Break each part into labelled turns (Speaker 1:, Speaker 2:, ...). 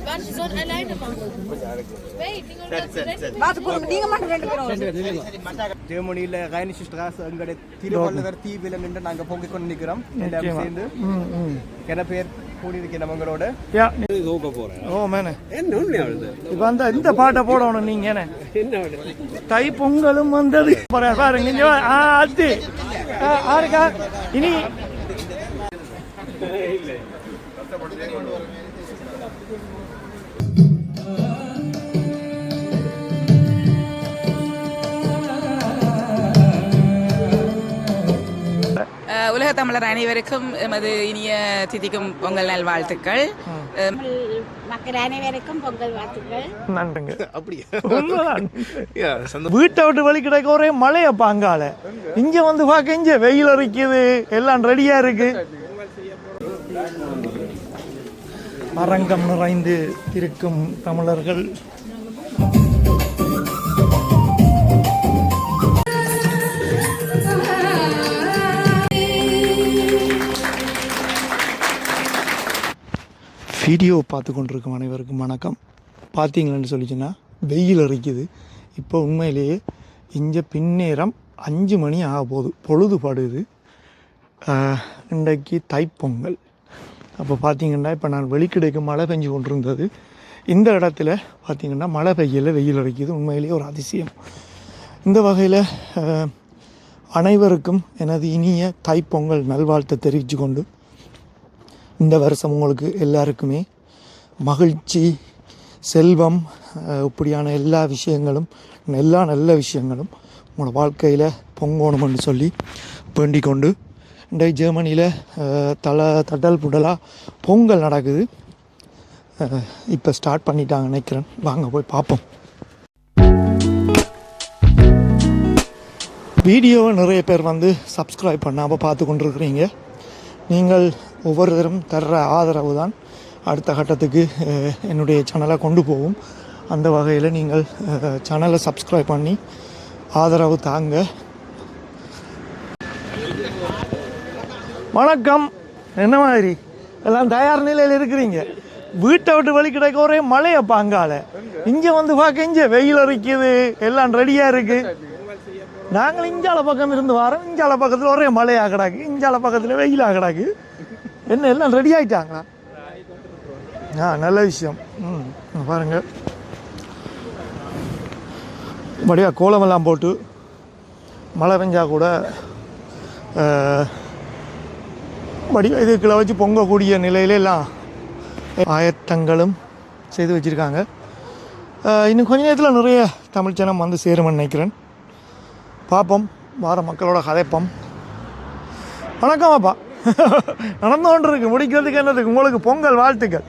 Speaker 1: Warte, sie sollen alleine machen.
Speaker 2: ஜெர்மனியில் ரைனிஷ் Strauss எங்களுடைய திருவள்ளுவர் தீவில நின்று நாங்கள் பொங்கிக் கொண்டு நிற்கிறோம் எல்லாரும் சேர்ந்து என்ன பேர் கூடியிருக்கேன் நம்மங்களோட
Speaker 3: ஓ மேனே இப்போ அந்த இந்த பாட்டை போடணும் நீங்க என்ன தை பொங்கலும் வந்தது பாருங்க இங்க அது ஆருக்கா இனி
Speaker 4: உலக தமிழர் அனைவருக்கும் எமது இனிய திதிக்கும் பொங்கல் நல் வாழ்த்துக்கள்.
Speaker 5: மக்கள் அனைவருக்கும் பொங்கல் வாழ்த்துக்கள்.
Speaker 3: நன்றிங்க. அப்படியே வீட்டை விட்டு வழி கிடைக்க ஒரே மழையப்பா அங்கால இங்க வந்து பார்க்க இங்க வெயில் அரிக்குது எல்லாம் ரெடியா இருக்கு. அரங்கம் நிறைந்து இருக்கும் தமிழர்கள் வீடியோ பார்த்து கொண்டிருக்கும் அனைவருக்கும் வணக்கம். பார்த்தீங்களேன்னு சொல்லிச்சுன்னா வெயில் அரிக்குது. இப்போ உண்மையிலேயே இங்கே பின்னேரம் 5 மணி ஆக போகுது, பொழுது படுது. இன்றைக்கு தைப்பொங்கல். அப்போ பார்த்தீங்கன்னா இப்போ நான் வெளிக்கிடைக்கு மழை பெஞ்சு கொண்டிருந்தது. இந்த இடத்துல பார்த்திங்கன்னா மழை பெய்யல, வெயில் அரிக்குது. உண்மையிலேயே ஒரு அதிசயம். இந்த வகையில் அனைவருக்கும் எனது இனிய தைப்பொங்கல் நல்வாழ்த்தை தெரிவித்து கொண்டு இந்த வருஷம் உங்களுக்கு எல்லாருக்குமே மகிழ்ச்சி, செல்வம், இப்படியான எல்லா விஷயங்களும், எல்லா நல்ல விஷயங்களும் உங்களோட வாழ்க்கையில் பொங்கணும்னு சொல்லி வேண்டிக் கொண்டு இன்றைக்கு ஜெர்மனியில் தடல் புடலாக பொங்கல் நடக்குது. இப்போ ஸ்டார்ட் பண்ணிட்டாங்க நினைக்கிறேன். வாங்க போய் பார்ப்போம். வீடியோவை நிறைய பேர் வந்து சப்ஸ்கிரைப் பண்ணாமல் பார்த்து கொண்டிருக்கிறீங்க. நீங்கள் ஒவ்வொருத்தரும் தர்ற ஆதரவு தான் அடுத்த கட்டத்துக்கு என்னுடைய சேனலை கொண்டு போகும். அந்த வகையில் நீங்கள் சேனலை சப்ஸ்கிரைப் பண்ணி ஆதரவு தாங்க. வணக்கம். என்ன மாதிரி எல்லாம் தயார் நிலையில் இருக்கிறீங்க? வீட்டை விட்டு வழி கிடைக்க ஒரே மழையப்பா அங்கால இங்கே வந்து பார்க்க இங்கே வெயில் அரிக்குது எல்லாம் ரெடியாக இருக்குது. நாங்கள் இஞ்சால பக்கம் இருந்து வரோம். இஞ்சால பக்கத்தில் ஒரே மழையாக கிடாக்கு, இஞ்சால பக்கத்தில் வெயிலாக கிடாக்கு. என்ன எல்லாம் ரெடி ஆகிட்டாங்களா? நல்ல விஷயம். பாருங்கள், படியாக கோலமெல்லாம் போட்டு மழை பெஞ்சா கூட படியாக இதுக்குள்ள வச்சு பொங்கக்கூடிய நிலையில எல்லாம் ஆயத்தங்களும் செய்து வச்சுருக்காங்க. இன்னும் கொஞ்ச நேரத்தில் நிறைய தமிழ் ஜனம் வந்து சேருமென்னு நினைக்கிறேன். பார்ப்போம், வார மக்களோட கதைப்போம். வணக்கம் அப்பா. நடந்து கொண்டு இருக்கு, முடிக்கிறதுக்கு என்னதுக்கு உங்களுக்கு பொங்கல் வாழ்த்துக்கள்,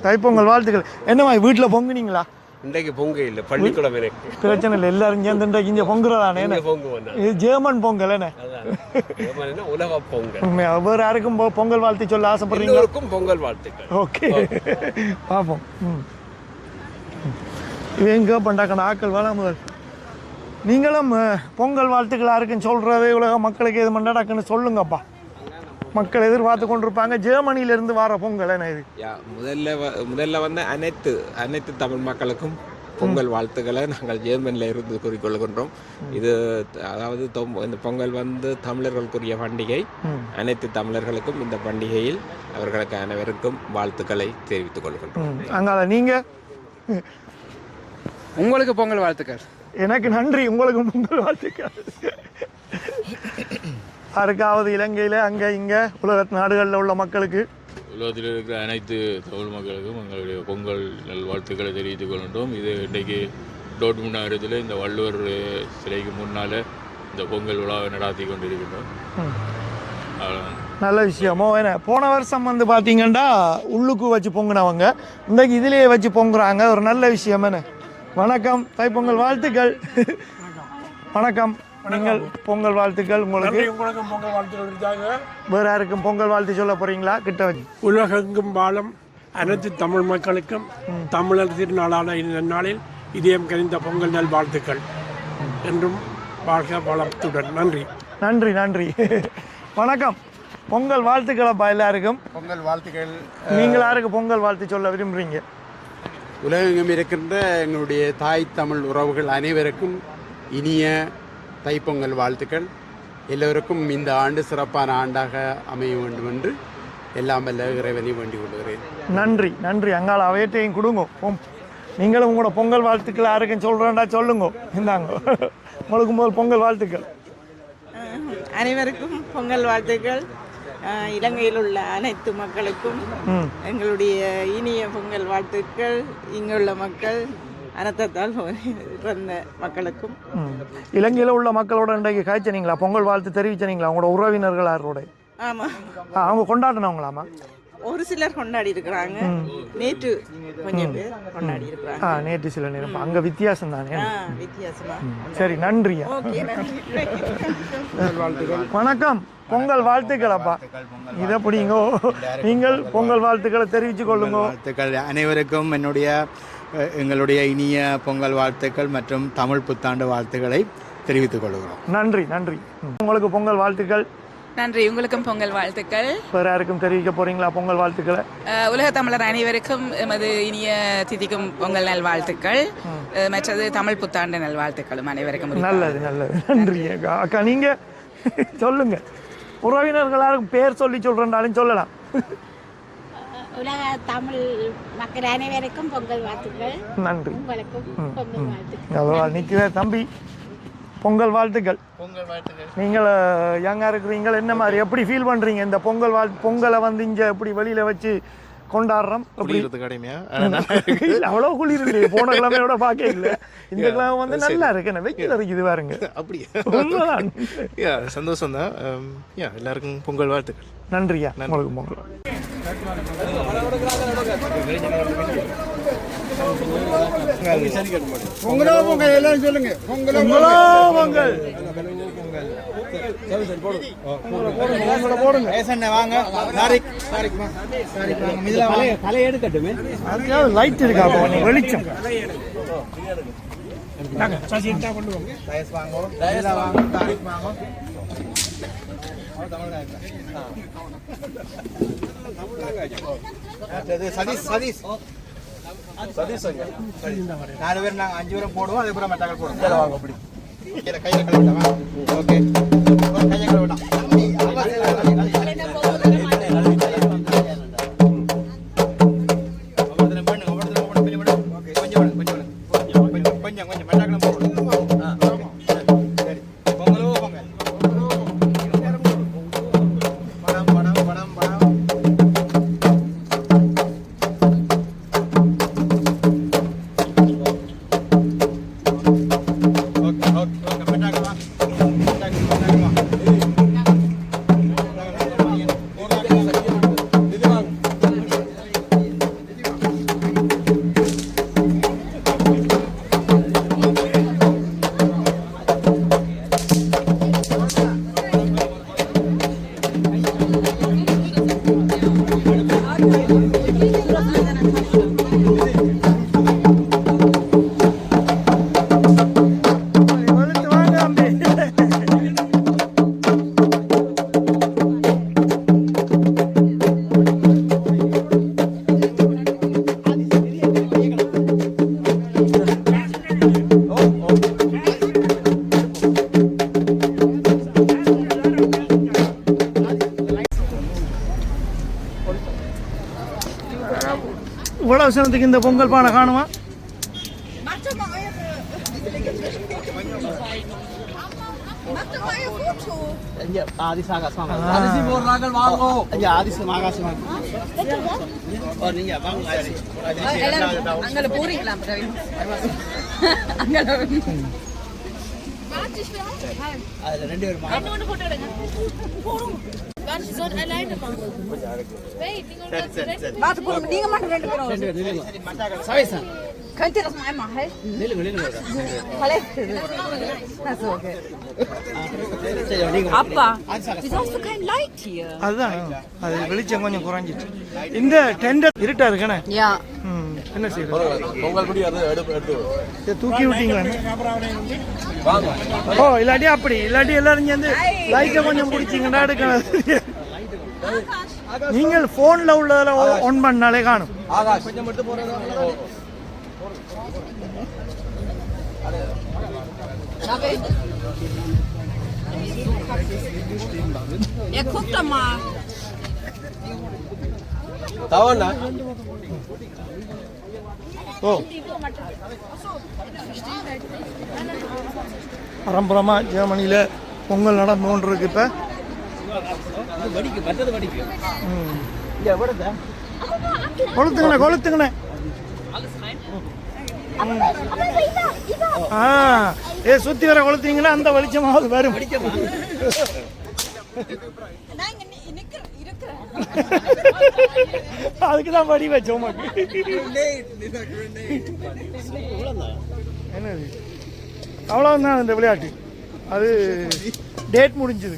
Speaker 3: தைப்பொங்கல் வாழ்த்துக்கள். என்னம்மா வீட்டில் பொங்குனீங்களா?
Speaker 6: இன்றைக்கு பொங்க இல்லை, பள்ளிக்கூடம்
Speaker 3: பிரச்சனை இல்லை, எல்லாரும் சேர்ந்து இன்றைக்கு இங்கே பொங்குறதானே. இது ஜெர்மன் பொங்கல் என்ன,
Speaker 6: உலக பொங்கல்.
Speaker 3: வேறு யாருக்கும் பொங்கல் வாழ்த்து சொல்ல ஆசைப்படுறீங்க?
Speaker 6: பொங்கல் வாழ்த்துக்கள்.
Speaker 3: ஓகே, பார்ப்போம். இது எங்கே பண்ணாக்கணும் ஆக்கள் வேலை முதல். நீங்களும் பொங்கல் வாழ்த்துக்கள் யாருக்குன்னு சொல்கிறது உலக மக்களுக்கு எது பண்ணாடாக்குன்னு சொல்லுங்கப்பா. மக்கள் எதிர்பார்த்து கொண்டிருப்பாங்க. ஜெர்மனியிலிருந்து வர பொங்கல் என்ன இது?
Speaker 6: முதல்ல வந்து அனைத்து தமிழ் மக்களுக்கும் பொங்கல் வாழ்த்துக்களை நாங்கள் ஜெர்மனியில் இருந்து கூறிக்கொள்கின்றோம். இது அதாவது இந்த பொங்கல் வந்து தமிழர்களுக்குரிய பண்டிகை. அனைத்து தமிழர்களுக்கும் இந்த பண்டிகையில் அவர்களுக்கு அனைவருக்கும் வாழ்த்துக்களை தெரிவித்துக் கொள்கின்றோம்.
Speaker 3: அங்கால நீங்கள்
Speaker 7: உங்களுக்கு பொங்கல் வாழ்த்துக்கள்.
Speaker 3: எனக்கு நன்றி, உங்களுக்கு பொங்கல் வாழ்த்துக்கள். யாருக்காவது இலங்கையில் அங்கே இங்கே உலக நாடுகளில் உள்ள மக்களுக்கு,
Speaker 8: உலகத்தில் இருக்கிற அனைத்து தமிழ் மக்களுக்கும் எங்களுடைய பொங்கல் நல்வாழ்த்துக்களை தெரிவித்துக் கொள்கின்றோம். இது இன்றைக்கு டோட்முண்ட் நகரத்தில் இந்த வள்ளுவர் சிலைக்கு முன்னால் இந்த பொங்கல் விழாவை நடாத்தி கொண்டிருக்கின்றோம்.
Speaker 3: நல்ல விஷயமோ. ஏன்னா போன வருஷம் வந்து பார்த்தீங்கன்னா உள்ளுக்கு வச்சு பொங்கினவங்க இன்றைக்கு இதிலேயே வச்சு பொங்குறாங்க. ஒரு நல்ல விஷயம். என்ன வணக்கம், தைப்பொங்கல் வாழ்த்துக்கள். வணக்கம். நீங்கள் பொங்கல் வாழ்த்துக்கள். உங்களுக்கு
Speaker 9: பொங்கல் வாழ்த்துக்கள்.
Speaker 3: வேற யாருக்கும் பொங்கல் வாழ்த்து சொல்ல போறீங்களா? கிட்ட வச்சு
Speaker 9: உலகெங்கும் வாழும் அனைத்து தமிழ் மக்களுக்கும் தமிழர் திருநாளான இந்த நாளில் இதயம் கனிந்த பொங்கல் நல் வாழ்த்துக்கள். என்றும் வாழ்க வளத்துடன். நன்றி.
Speaker 3: நன்றி நன்றி. வணக்கம். பொங்கல் வாழ்த்துக்களப்பா எல்லாருக்கும்.
Speaker 2: பொங்கல் வாழ்த்துக்கள்.
Speaker 3: நீங்கள் யாருக்கு பொங்கல் வாழ்த்து சொல்ல விரும்புறீங்க?
Speaker 1: உலகெங்கும் இருக்கின்ற எங்களுடைய தாய் தமிழ் உறவுகள் அனைவருக்கும் இனிய தைப்பொங்கல் வாழ்த்துக்கள். எல்லோருக்கும் இந்த ஆண்டு சிறப்பான ஆண்டாக அமைய வேண்டும் என்று எல்லாம் வல்ல இறைவனை வேண்டிக் கொள்கிறேன்.
Speaker 3: நன்றி நன்றி. அங்கால அவையத்தையும் கொடுங்க. நீங்களும் உங்களோட பொங்கல் வாழ்த்துக்கள் யாருக்கும் சொல்கிறேன்டா சொல்லுங்க. இந்தாங்க உங்களுக்கு முதல் பொங்கல் வாழ்த்துக்கள்.
Speaker 7: அனைவருக்கும் பொங்கல் வாழ்த்துக்கள். இலங்கையில் உள்ள அனைத்து மக்களுக்கும் எங்களுடைய இனிய பொங்கல் வாழ்த்துக்கள். இங்குள்ள மக்கள் அனர்த்தத்தால் பிறந்த மக்களுக்கும்.
Speaker 3: இலங்கையில் உள்ள மக்களோட இன்றைக்கு காய்ச்சனீங்களா? பொங்கல் வாழ்த்து தெரிவிச்சனீங்களா உங்களோட உறவினர்கள் யாரோட?
Speaker 7: ஆமாம்,
Speaker 3: அவங்க கொண்டாடினவங்களாமா?
Speaker 7: ஒரு சிலர் கொண்டாடி இருக்கிறாங்க. நேற்று கொஞ்சம் பேர் கொண்டாடி இருக்கிறாங்க.
Speaker 3: நேற்று சில நேரம் அங்கே வித்தியாசம் தானே?
Speaker 7: வித்தியாசமா.
Speaker 3: சரி, நன்றி. வணக்கம். பொங்கல் வாழ்த்துக்கள் அப்பா. இதை பிடிங்கோ. நீங்கள் பொங்கல் வாழ்த்துக்களை தெரிவித்து கொள்ளுங்க.
Speaker 10: வாழ்த்துக்கள் அனைவருக்கும் எங்களுடைய இனிய பொங்கல் வாழ்த்துக்கள் மற்றும் தமிழ் புத்தாண்டு வாழ்த்துக்களை தெரிவித்துக் கொள்கிறோம்.
Speaker 3: நன்றி நன்றி. உங்களுக்கு பொங்கல் வாழ்த்துக்கள்.
Speaker 4: நன்றி. உங்களுக்கும் பொங்கல் வாழ்த்துக்கள்.
Speaker 3: வேற யாருக்கும் தெரிவிக்க போறீங்களா பொங்கல் வாழ்த்துக்களை?
Speaker 4: உலக தமிழர் அனைவருக்கும் எமது இனிய திதிக்கும் பொங்கல் நல் வாழ்த்துக்கள். மற்றது தமிழ் புத்தாண்டு நல் வாழ்த்துக்களும் அனைவருக்கும்.
Speaker 3: நல்லது நல்லது. நன்றி அக்கா. நீங்க சொல்லுங்க. உறவினர்களாரும் பேர் சொல்லி சொல்றேன்டாலும் சொல்லலாம்.
Speaker 5: உலக தமிழ் மக்கள் அனைவருக்கும் பொங்கல் வாழ்த்துக்கள்.
Speaker 3: நன்றி.
Speaker 5: உங்களுக்கும் பொங்கல் வாழ்த்துக்கள்.
Speaker 3: நிற்கிற தம்பி பொங்கல் வாழ்த்துக்கள். நீங்கள் யங்காக இருக்கிறீங்க, என்ன மாதிரி எப்படி ஃபீல் பண்ணுறீங்க இந்த பொங்கலை வந்து இங்கே எப்படி வெளியில் வச்சு கொண்டாடுறோம்? அவ்வளோ குளிர் இல்லையே, போன கிழமையோட பார்க்க இல்லை. இந்த கிழமை வந்து நல்லா இருக்கு. என்ன வெயில் இருக்குது பாருங்க.
Speaker 11: அப்படியே சந்தோஷம் தான். எல்லாருக்கும் பொங்கல் வாழ்த்துக்கள்.
Speaker 3: நன்றியா. உங்களுக்கு பொங்கல்.
Speaker 1: பொங்கலோ பொங்கல் எல்லாரும் சொல்லுங்க.
Speaker 3: பொங்கலோ பொங்கல். லைட் இருக்கா? வெளிச்சம்
Speaker 2: சதீஷ் சதீஷ் சதீஷ் 4 பேர் நாங்கள் 5 பேரும் போடுவோம். அதே பூரா மெட்டாக்கள் போடுவோம். வாங்க அப்படி கையில் கழுவிட்டா. ஓகே, கையை கழுவிட்டான்.
Speaker 3: இவ்வளவு சனத்துக்கு இந்த பொங்கல் பானை காணுமா?
Speaker 12: Könnt ihr das mal einmal halten? Das ist okay. Appa, wieso hast du kein Light hier?
Speaker 3: அதுதான் அது வெளிச்சம் கொஞ்சம் குறைஞ்சிட்டு. இந்த டெண்டர் இருட்டா இருக்கனே.
Speaker 12: Ja.
Speaker 3: என்ன செய்யறது? பொங்கல் குடி அது எடுத்து தூக்கி விட்டீங்களா? ஓ, இல்லாட்டி அப்படி இல்லாட்டி எல்லாரும் சேர்ந்து லைட்டை கொஞ்சம் பிடிச்சிங்கன்னா எடுக்கணும். நீங்கள் போன்ல உள்ளதில் ஆன் பண்ணாலே காணும்.
Speaker 12: Ja, guck doch mal.
Speaker 2: தவண்ணா
Speaker 3: ஓ பரம்பரமாக ஜெர்மனியில் பொங்கல் நடந்து கொண்டு இருக்கு இப்போ. கொளுத்துங்கண்ணே ஆ சுற்றி வர கொளுத்தீங்கன்னா அந்த வெளிச்சமாவது வரும். அதுக்கு தான் படி வச்சோம். என்னது அவ்வளோதான் இந்த விளையாட்டு. அது டேட் முடிஞ்சது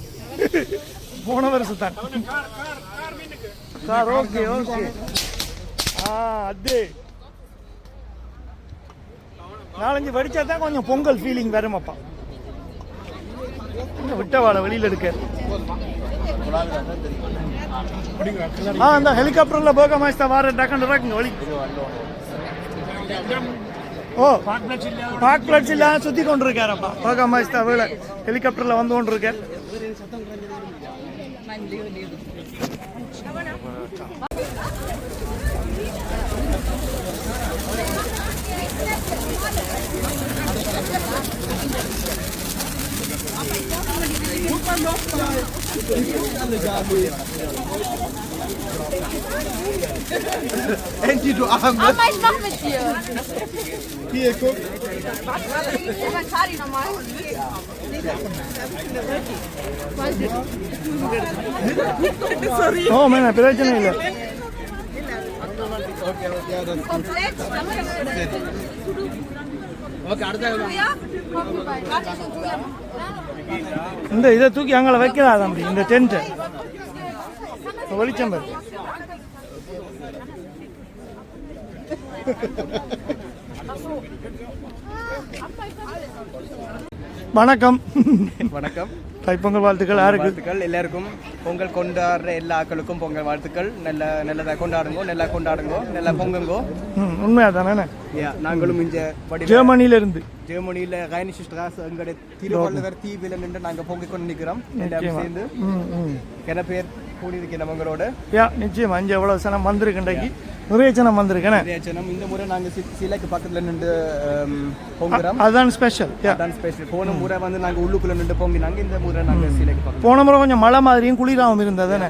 Speaker 3: போன வருஷம் தான். Sir okay okay. அது 4-5 படித்தா தான் கொஞ்சம் பொங்கல் ஃபீலிங் வருமாப்பா. விட்ட வாழை வெளியில் எடுக்க. அந்த ஹெலிகாப்டரில் போக மாஸ்தா வார டக்குன்னு இறக்குங்க வழி. ஓ பார்க் பிளட்ஸ் இல்லாமல் சுற்றி கொண்டு இருக்காரப்பா. போக மாஸ்தா வேலை ஹெலிகாப்டரில் வந்து கொண்டு இருக்கார்.
Speaker 2: Angie, du Arme.
Speaker 12: Mama, ich mach mit dir.
Speaker 2: Hier, guck.
Speaker 12: Fahr die nochmal.
Speaker 7: Sorry.
Speaker 3: ஓ மேம் பிரச்சனை இல்லை.
Speaker 12: Komplett.
Speaker 2: Okay, அடுத்த
Speaker 3: இந்த இதை தூக்கி அங்கே வைக்கலாம் தம்பி. இந்த டென்ட்டு வெளிச்சம் பாரு. வணக்கம்.
Speaker 2: வணக்கம்.
Speaker 3: தைப்பொங்கல் வாழ்த்துக்கள். யாருக்கு?
Speaker 2: வாழ்த்துக்கள் எல்லாருக்கும். பொங்கல் கொண்டாடுற எல்லா ஆக்களுக்கும் பொங்கல் வாழ்த்துக்கள். நல்லதாக கொண்டாடுங்கோ, நல்லா கொண்டாடுங்கோ, நல்லா பொங்குங்கோ.
Speaker 3: உண்மையாக தானே.
Speaker 2: நாங்களும் இங்கே
Speaker 3: ஜெர்மனியிலிருந்து
Speaker 2: ஜெர்மனியில் ரைனிஷ் ஸ்ட்ராஸ் எங்களுடைய திருவள்ளுவர் தீவில் நின்று நாங்கள் பொங்கிக் கொண்டு நிற்கிறோம். எல்லாரும் சேர்ந்து என்ன பேர் கூடியிருக்கேன் நம்மங்களோட.
Speaker 3: நிச்சயம். அஞ்சு எவ்வளோ சனம் வந்திருக்கேன்டைக்கு நிறைய சனம் வந்திருக்கேன்.
Speaker 2: இந்த முறை நாங்கள் சிலைக்கு பக்கத்தில் நின்று பொங்குறோம்.
Speaker 3: அதுதான் ஸ்பெஷல்.
Speaker 2: அதான் ஸ்பெஷல். போன முறை வந்து நாங்கள் உள்ளுக்குள்ளே நின்று பொங்கினாங்க. இந்த முறை நாங்கள் சிலைக்கு பக்கம்.
Speaker 3: போன முறை கொஞ்சம் மழை மாதிரியும் குளிராகவும் இருந்தது தானே.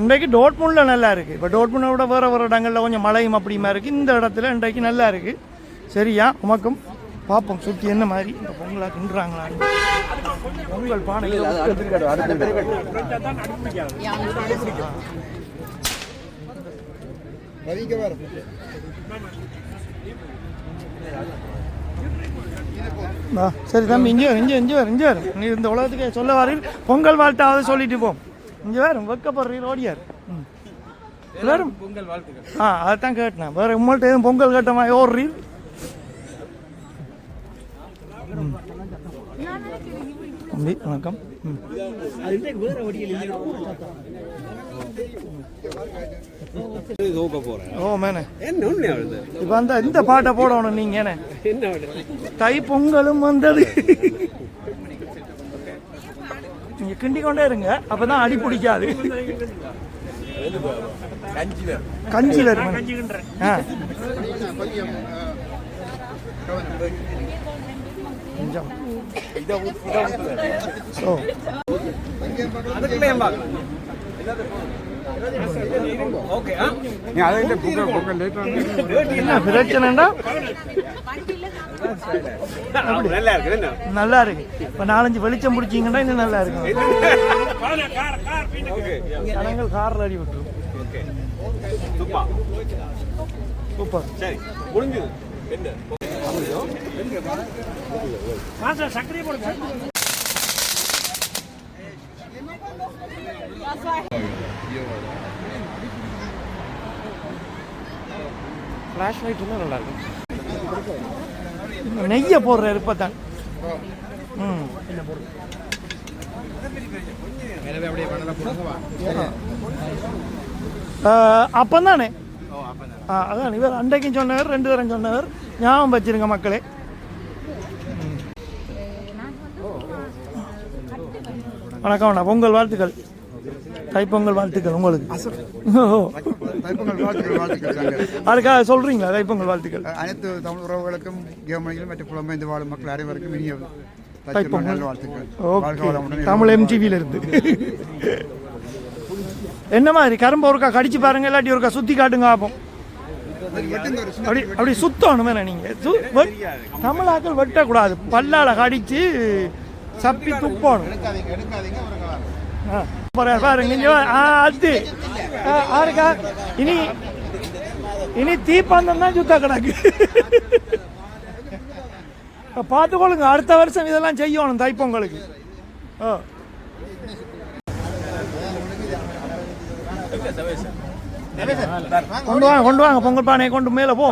Speaker 3: இன்றைக்கு டோட்முண்டில் நல்லா இருக்குது. இப்போ டோட்முண்டை விட வேறு இடங்களில் கொஞ்சம் மழையும் அப்படியுமா இருக்குது. இந்த இடத்துல இன்றைக்கு நல்லா இருக்குது. சரியா உமக்கும் பார்ப்போம் சுற்றி என்ன மாதிரி இந்த பொங்கலாக தின்றாங்களா. பொங்கல் பானை சரி தம்பி இங்கே இங்கே நீ இந்த உலகத்துக்கு சொல்ல வரீர். பொங்கல் வாழ்த்தாவது சொல்லிட்டு போம். இங்கே வேறு வெக்கப்படுறீர் ஓடியார். வேறு
Speaker 2: பொங்கல் வாழ்த்துக்கள்.
Speaker 3: அதைத்தான் கேட்டேன். வேறு உங்கள்கிட்ட எதுவும் பொங்கல் கேட்ட மாதிரி ஓடுறீர். தம்பி வணக்கம். ஓ மேனே இப்போ அந்த இந்த பாட்டை போடணும் நீங்க. என்ன தை பொங்கலும் வந்தது. நீங்க கிண்டி கொண்டே இருங்க, அப்பதான் அடி பிடிக்காது. கஞ்சில இருக்கு. பிரச்சனைடா நல்லா இருக்கு. இப்ப 4-5 வெளிச்சம் பிடிச்சிங்கன்னா இன்னும் நல்லா இருக்கு. ஜனங்கள் கார்ல அடி விட்டுரும். சூப்பர். சரி முடிஞ்சது. சக்கரை போடுங்க. ஃப்ளாஷ் லைட் இன்னும் நல்லா இருக்கும். நெய்யை போடுற இருப்பத்தான். அப்பந்தானே அதான் இவர் அன்றைக்கும் சொன்னவர் 2 தரம் சொன்னவர் ஞாபகம் வச்சிருங்க மக்களே. வணக்கம் அண்ணா, பொங்கல் வாழ்த்துக்கள், தைப்பொங்கல் வாழ்த்துக்கள் உங்களுக்கு. அதுக்காக சொல்றீங்களா தைப்பொங்கல் வாழ்த்துக்கள்?
Speaker 13: அனைத்து தமிழ் உறவுகளுக்கும் ஜெர்மனியிலும் மற்ற புலம்பெயர்ந்து வாழும் மக்கள் அனைவருக்கும் இனிய
Speaker 3: தைப்பொங்கல்
Speaker 13: வாழ்த்துக்கள்.
Speaker 3: தமிழ் MTVல இருந்து. என்ன மாதிரி கரும்பு ஒருக்கா கடிச்சு பாருங்க, இல்லாட்டி ஒருக்கா சுத்தி காட்டுங்க ஆப்போம். அப்படி சுத்தணும் நீங்க. தமிழாக்கள் வெட்டக்கூடாது, பல்லால கடிச்சு சப்பி துப்பணும். பாருங்க அது ஆருக்கா இனி தீப்பந்தம் தான் சுத்த கிடக்கு. பார்த்துக்கொள்ளுங்க, அடுத்த வருஷம் இதெல்லாம் செய்யணும் தைப்பொங்கலுக்கு. கொண்டு வாங்க பொங்கல் பானையை கொண்டு மேல போ.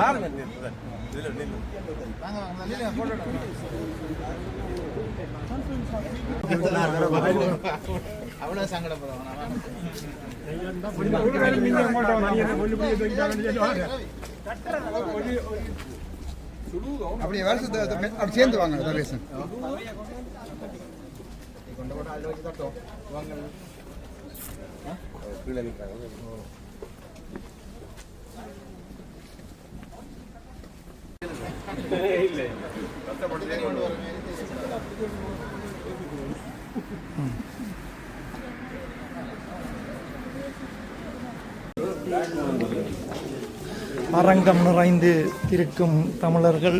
Speaker 2: அவ்வளவு சங்கடப்படுவாங்க.
Speaker 13: அப்படியே வருஷத்தை அப்படி சேர்ந்து வாங்க தவேசன்.
Speaker 3: அரங்கம் நிறைந்து இருக்கும் தமிழர்கள்.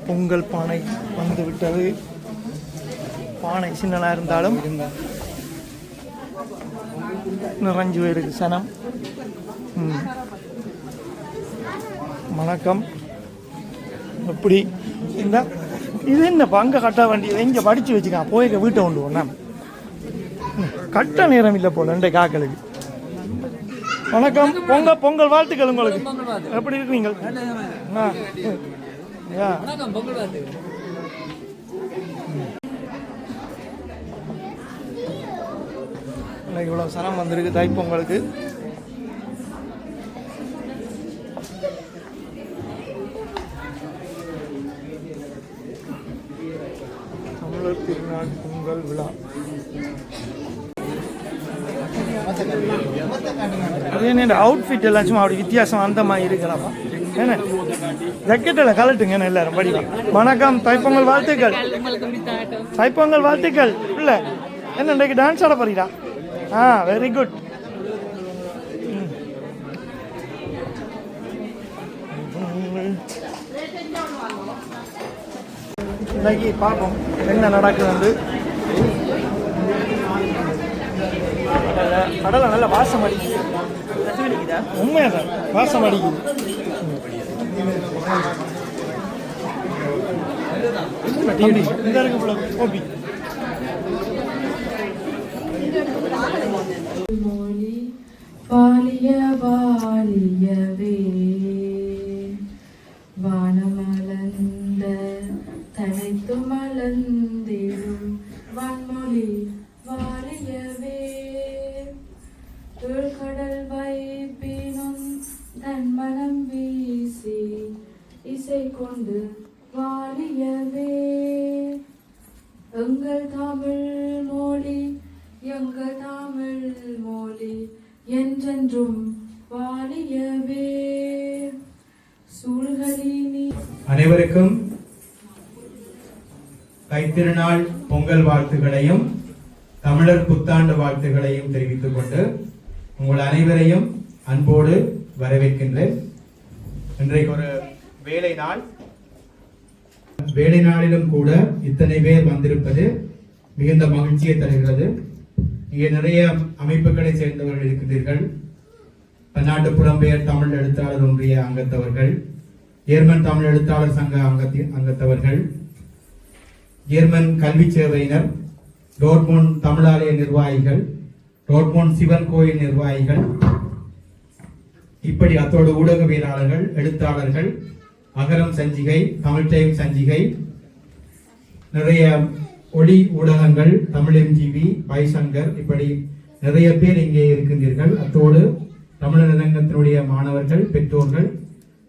Speaker 3: பொங்கல் பானை வந்துவிட்டது. பானை சின்னனாக இருந்தாலும் நிறைஞ்சு போயிருக்கு சனம். வணக்கம். எப்படி இந்த இது என்னப்பா அங்கே கட்ட வேண்டியது இங்கே படித்து வச்சுக்கான், போய்க்க வீட்டை கொண்டு போனேன். கட்ட நேரம் இல்லை போல ரெண்டே காக்களுக்கு. வணக்கம், பொங்கல் வாழ்த்துக்கள் உங்களுக்கு. எப்படி இருக்கீங்க? இவ்வளோ சனம் வந்திருக்கு தைப்பொங்கலுக்கு. தமிழர் திருநாள் பொங்கல் விழா. அது என்ன அவுட்ஃபிட் எல்லாம் சும்மா அப்படி வித்தியாசம் அந்த மாதிரி இருக்கிறாப்பா. என்ன ஜக்கெட்டில் கலட்டுங்க என்ன எல்லாரும் படிவா. வணக்கம், தைப்பொங்கல் வாழ்த்துக்கள். தைப்பொங்கல் வாழ்த்துக்கள். இல்லை என்ன இன்றைக்கு டான்ஸ் ஆட போறீங்களா? Very good. இன்னைக்கு பார்ப்போம் என்ன நடக்குது. கடலை நல்ல வாசம் அடிக்குது. உண்மையா வாசம் அடிக்குது. இந்த இருக்கு ஓபி.
Speaker 14: வாலிய வாலியவே வானமலர்ந்த தனைத்து மலர்ந்திடும் வான்மொழி வாலியவே கடல் வைப்பினும் தன் மனம் வீசி இசை கொண்டு வாலியவே எங்கள் தமிழ் மொழி எங்கள் தமிழ் மொழி என்றென்றும் வாலியவே சூழ்களினி.
Speaker 10: அனைவருக்கும் தைத்திருநாள் பொங்கல் வாழ்த்துக்களையும் தமிழர் புத்தாண்டு வாழ்த்துக்களையும் தெரிவித்துக் கொண்டு உங்கள் அனைவரையும் அன்போடு வரவேற்கின்றேன். இன்றைக்கு ஒரு வேலை நாள். வேலை நாளிலும் கூட இத்தனை பேர் வந்திருப்பது மிகுந்த மகிழ்ச்சியை தருகிறது. இங்கே நிறைய அமைப்புகளை சேர்ந்தவர்கள் இருக்கிறீர்கள். பன்னாட்டு புலம்பெயர் தமிழ் எழுத்தாளர் ஒன்றிய அங்கத்தவர்கள், ஜெர்மன் தமிழ் எழுத்தாளர் சங்க அங்கத்தவர்கள், ஜெர்மன் கல்வி சேவையினர், டோர்ட்முண்ட் தமிழாலய நிர்வாகிகள், டோர்ட்முண்ட் சிவன் கோயில் நிர்வாகிகள், இப்படி அத்தோடு ஊடகவியலாளர்கள், எழுத்தாளர்கள், அகரம் சஞ்சிகை, தமிழ் டைம் சஞ்சிகை, நிறைய ஒளி ஊடகங்கள், தமிழ் MTV, பைசங்கர், இப்படி நிறைய பேர் இங்கே இருக்கின்றீர்கள். அத்தோடு தமிழர் அரங்கத்தினுடைய மாணவர்கள், பெற்றோர்கள்,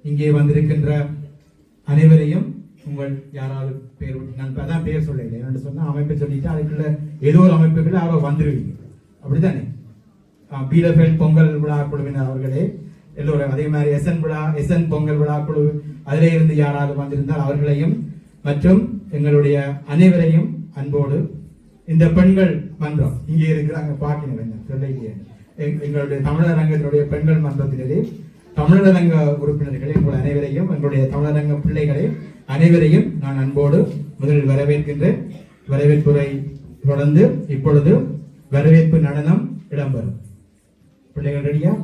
Speaker 10: இங்கே வந்திருக்கின்ற அனைவரையும் உங்கள் யாராவது பேர் நான் அதான் பேர் சொல்லலை, என்னென்னு சொன்னால் அமைப்பை சொல்லிட்டு அதுக்குள்ள ஏதோ ஒரு அமைப்புகள் அவர் வந்துடுவீங்க, அப்படித்தானே? பீலபெல் பொங்கல் விழா குழுவினர் அவர்களே எல்லோரும், அதே மாதிரி எஸ்என் பொங்கல் விழா குழு அதிலே இருந்து யாராவது வந்திருந்தால் அவர்களையும் மற்றும் எங்களுடைய அனைவரையும் அன்போடு இந்த பெண்கள் மன்றம் இங்கே இருக்கிறாங்க பார்க்கணும் சொல்லியே எங்களுடைய தமிழரங்கத்தினுடைய பெண்கள் மன்றத்திலே தமிழரங்க உறுப்பினர்களை உங்கள் அனைவரையும் எங்களுடைய தமிழரங்க பிள்ளைகளை அனைவரையும் நான் அன்போடு முதலில் வரவேற்கின்றேன். வரவேற்புரை தொடர்ந்து இப்பொழுது வரவேற்பு நடனம் இடம்பெறும். பிள்ளைகள் ரெடியா?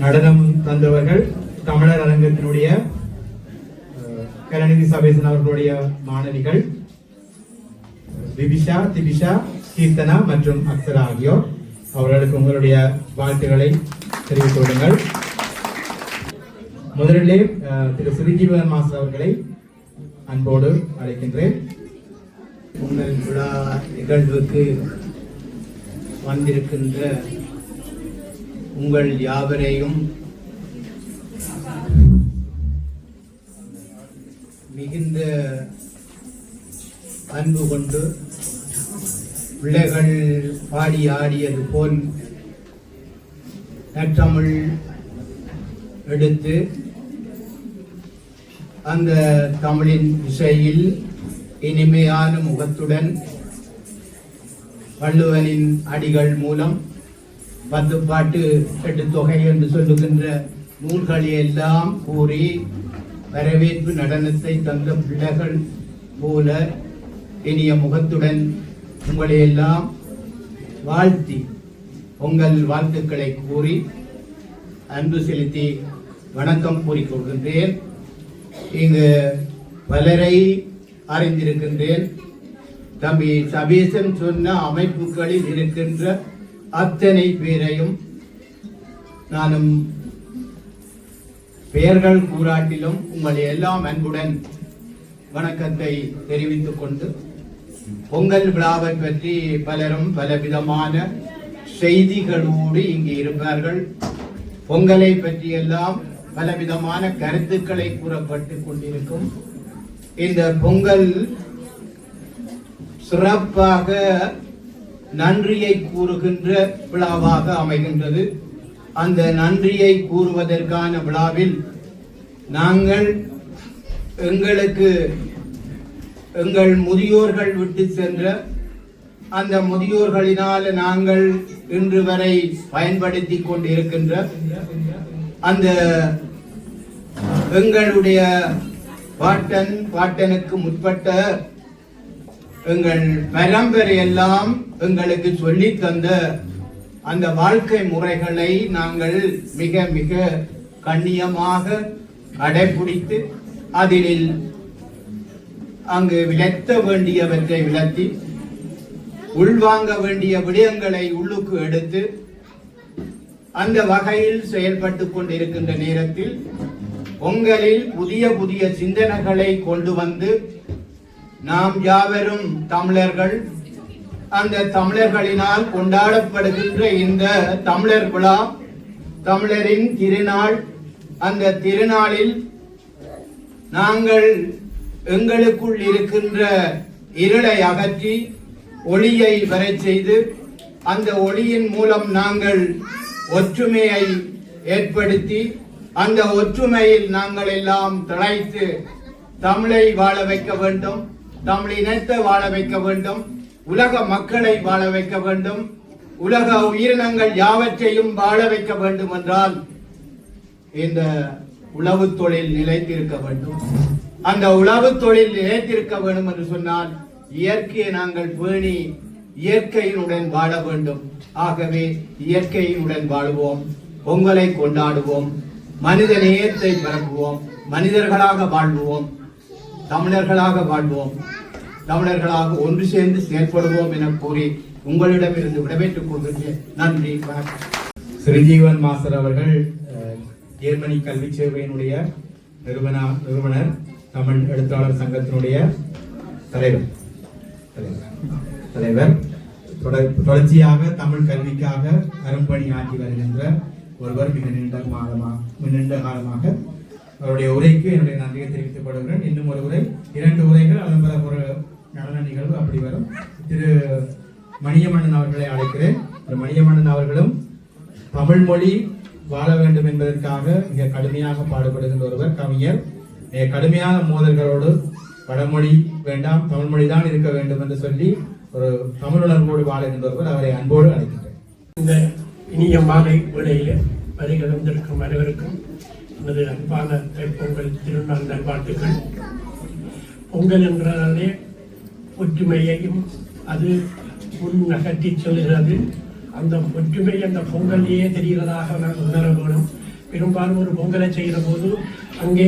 Speaker 10: நடனம் தந்தவர்கள் தமிழர் அரங்கத்தினுடைய கருணாநிதி சபேசன் அவர்களுடைய மாணவிகள் விபிஷா, திபிஷா, கீர்த்தனா மற்றும் அக்ஷரா ஆகியோர். அவர்களுக்கு உங்களுடைய வாழ்த்துக்களை தெரிவித்து விடுங்கள். முதலிலே திரு ஸ்ரீஜீவன் மாஸ்டர் அவர்களை அன்போடு அழைக்கின்றேன்.
Speaker 15: பொங்கல் விழா நிகழ்வுக்கு வந்திருக்கின்ற உங்கள் யாவரையும் மிகுந்த அன்பு கொண்டு பிள்ளைகள் பாடி ஆடியது போல் நற்றமிழ் எடுத்து அந்த தமிழின் இசையில் இனிமையான முகத்துடன் வள்ளுவனின் அடிகள் மூலம் 10 பாட்டு 8 தொகை என்று சொல்லுகின்ற நூல்களை எல்லாம் கூறி வரவேற்பு நடனத்தை தந்த பிள்ளைகள் போல இனிய முகத்துடன் உங்களை எல்லாம் வாழ்த்தி உங்கள் வாழ்த்துக்களை கூறி அன்பு செலுத்தி வணக்கம் கூறிக்கொள்கின்றேன். இங்கு பலரை அறிந்திருக்கின்றேன். தம்பி சபேசன் சொன்ன அமைப்புகளில் இருக்கின்ற அத்தனை பேரையும் நானும் பெயர்கள் கூறாட்டிலும் உங்களை எல்லாம் அன்புடன் வணக்கத்தை தெரிவித்துக் கொண்டு பொங்கல் விழாவை பற்றி பலரும் பலவிதமான செய்திகளோடு இங்கே இருப்பார்கள். பொங்கலை பற்றி எல்லாம் பலவிதமான கருத்துக்களை கூறப்பட்டு கொண்டிருக்கும். இந்த பொங்கல் சிறப்பாக நன்றியை கூறுகின்ற விழாவாக அமைகின்றது. அந்த நன்றியை கூறுவதற்கான விழாவில் நாங்கள் எங்கள் முதியோர்கள் விட்டு சென்ற அந்த முதியோர்களினால் நாங்கள் இன்று வரை பயன்படுத்தி கொண்டிருக்கின்ற அந்த எங்களுடைய பாட்டனுக்கு முற்பட்ட எங்கள் பரம்பரை எல்லாம் எங்களுக்கு சொல்லி தந்த அந்த வாழ்க்கை முறைகளை நாங்கள் மிக மிக கண்ணியமாக கடைபிடித்து அதில் அங்கு விளத்த வேண்டியவற்றை விளத்தி உள்வாங்க வேண்டிய விடயங்களை உள்ளுக்கு எடுத்து அந்த வகையில் செயல்பட்டு கொண்டிருக்கின்ற நேரத்தில் பொங்கலில் புதிய புதிய சிந்தனைகளை கொண்டு வந்து நாம் யாவரும் தமிழர்கள், அந்த தமிழர்களினால் கொண்டாடப்படுகின்ற இந்த தமிழர் விழா, தமிழரின் திருநாள், அந்த திருநாளில் நாங்கள் எங்களுக்குள் இருக்கின்ற இருளை அகற்றி ஒளியை வரச் செய்து அந்த ஒளியின் மூலம் நாங்கள் ஒற்றுமையை ஏற்படுத்தி அந்த ஒற்றுமையில் நாங்கள் எல்லாம் திளைத்து தமிழை வாழ வைக்க வேண்டும், தமிழ் இனத்தை வாழ வைக்க வேண்டும், உலக மக்களை வாழ வைக்க வேண்டும், உலக உயிரினங்கள் யாவற்றையும் வாழ வைக்க வேண்டும் என்றால் இந்த உழவு தொழில் நிலைத்திருக்க வேண்டும். அந்த உழவு தொழில் நிலைத்திருக்க வேண்டும் என்று சொன்னால் இயற்கையை நாங்கள் பேணி இயற்கையினுடன் வாழ வேண்டும். ஆகவே இயற்கையினுடன் வாழுவோம், பொங்கலை கொண்டாடுவோம், மனித நேயத்தை பரப்புவோம், மனிதர்களாக வாழ்வோம், தமிழர்களாக வாழ்வோம், தமிழர்களாக ஒன்று சேர்ந்து செயல்படுவோம் என கூறி உங்களிடமிருந்து விடைபெற்றுக் கொள்கின்றேன். நன்றி, வணக்கம்.
Speaker 10: ஸ்ரீஜீவன் மாஸ்டர் அவர்கள் ஜெர்மனி கல்வி சேவையினுடைய நிறுவனர் தமிழ் எழுத்தாளர் சங்கத்தினுடைய தலைவர் தொடர்ச்சியாக தமிழ் கல்விக்காக அரும்பணி ஆற்றி வருகின்ற ஒருவர் மிக நீண்ட காலமாக அவருடைய உரைக்கு என்னுடைய நன்றியை தெரிவித்துக் கொள்கிறேன். இன்னும் ஒரு உரை, 2 உரைகள், அதன் பிறகு ஒரு நடன நிகழ்வு அப்படி வரும். திரு மணியமன்னன் அவர்களை அழைக்கிறேன். மணியமன்னன் அவர்களும் தமிழ் மொழி வாழ வேண்டும் என்பதற்காக மிக கடுமையாக பாடுபடுகின்ற ஒருவர், கவிஞர். மிக கடுமையான மோதல்களோடு வடமொழி வேண்டாம், தமிழ் மொழி தான் இருக்க வேண்டும் என்று சொல்லி ஒரு தமிழுணர்வோடு வாழுகின்ற ஒருவர். அவரை அன்போடு அழைக்கின்றேன்.
Speaker 9: இந்த இனிய மாலை வேளையில் வருகை வந்திருக்கும் அனைவருக்கும் எனது அன்பான தைப்பொங்கல் திருநாள் நல்வாழ்த்துக்கள். பொங்கல் என்றாலே ஒற்றுமையையும் அது நகர்த்தி சொல்கிறது. அந்த ஒற்றுமை அந்த பொங்கல்லையே தெரிகிறதாக நாங்கள் உணர வேணும். பெரும்பாலும் ஒரு பொங்கலை செய்கிற போது அங்கே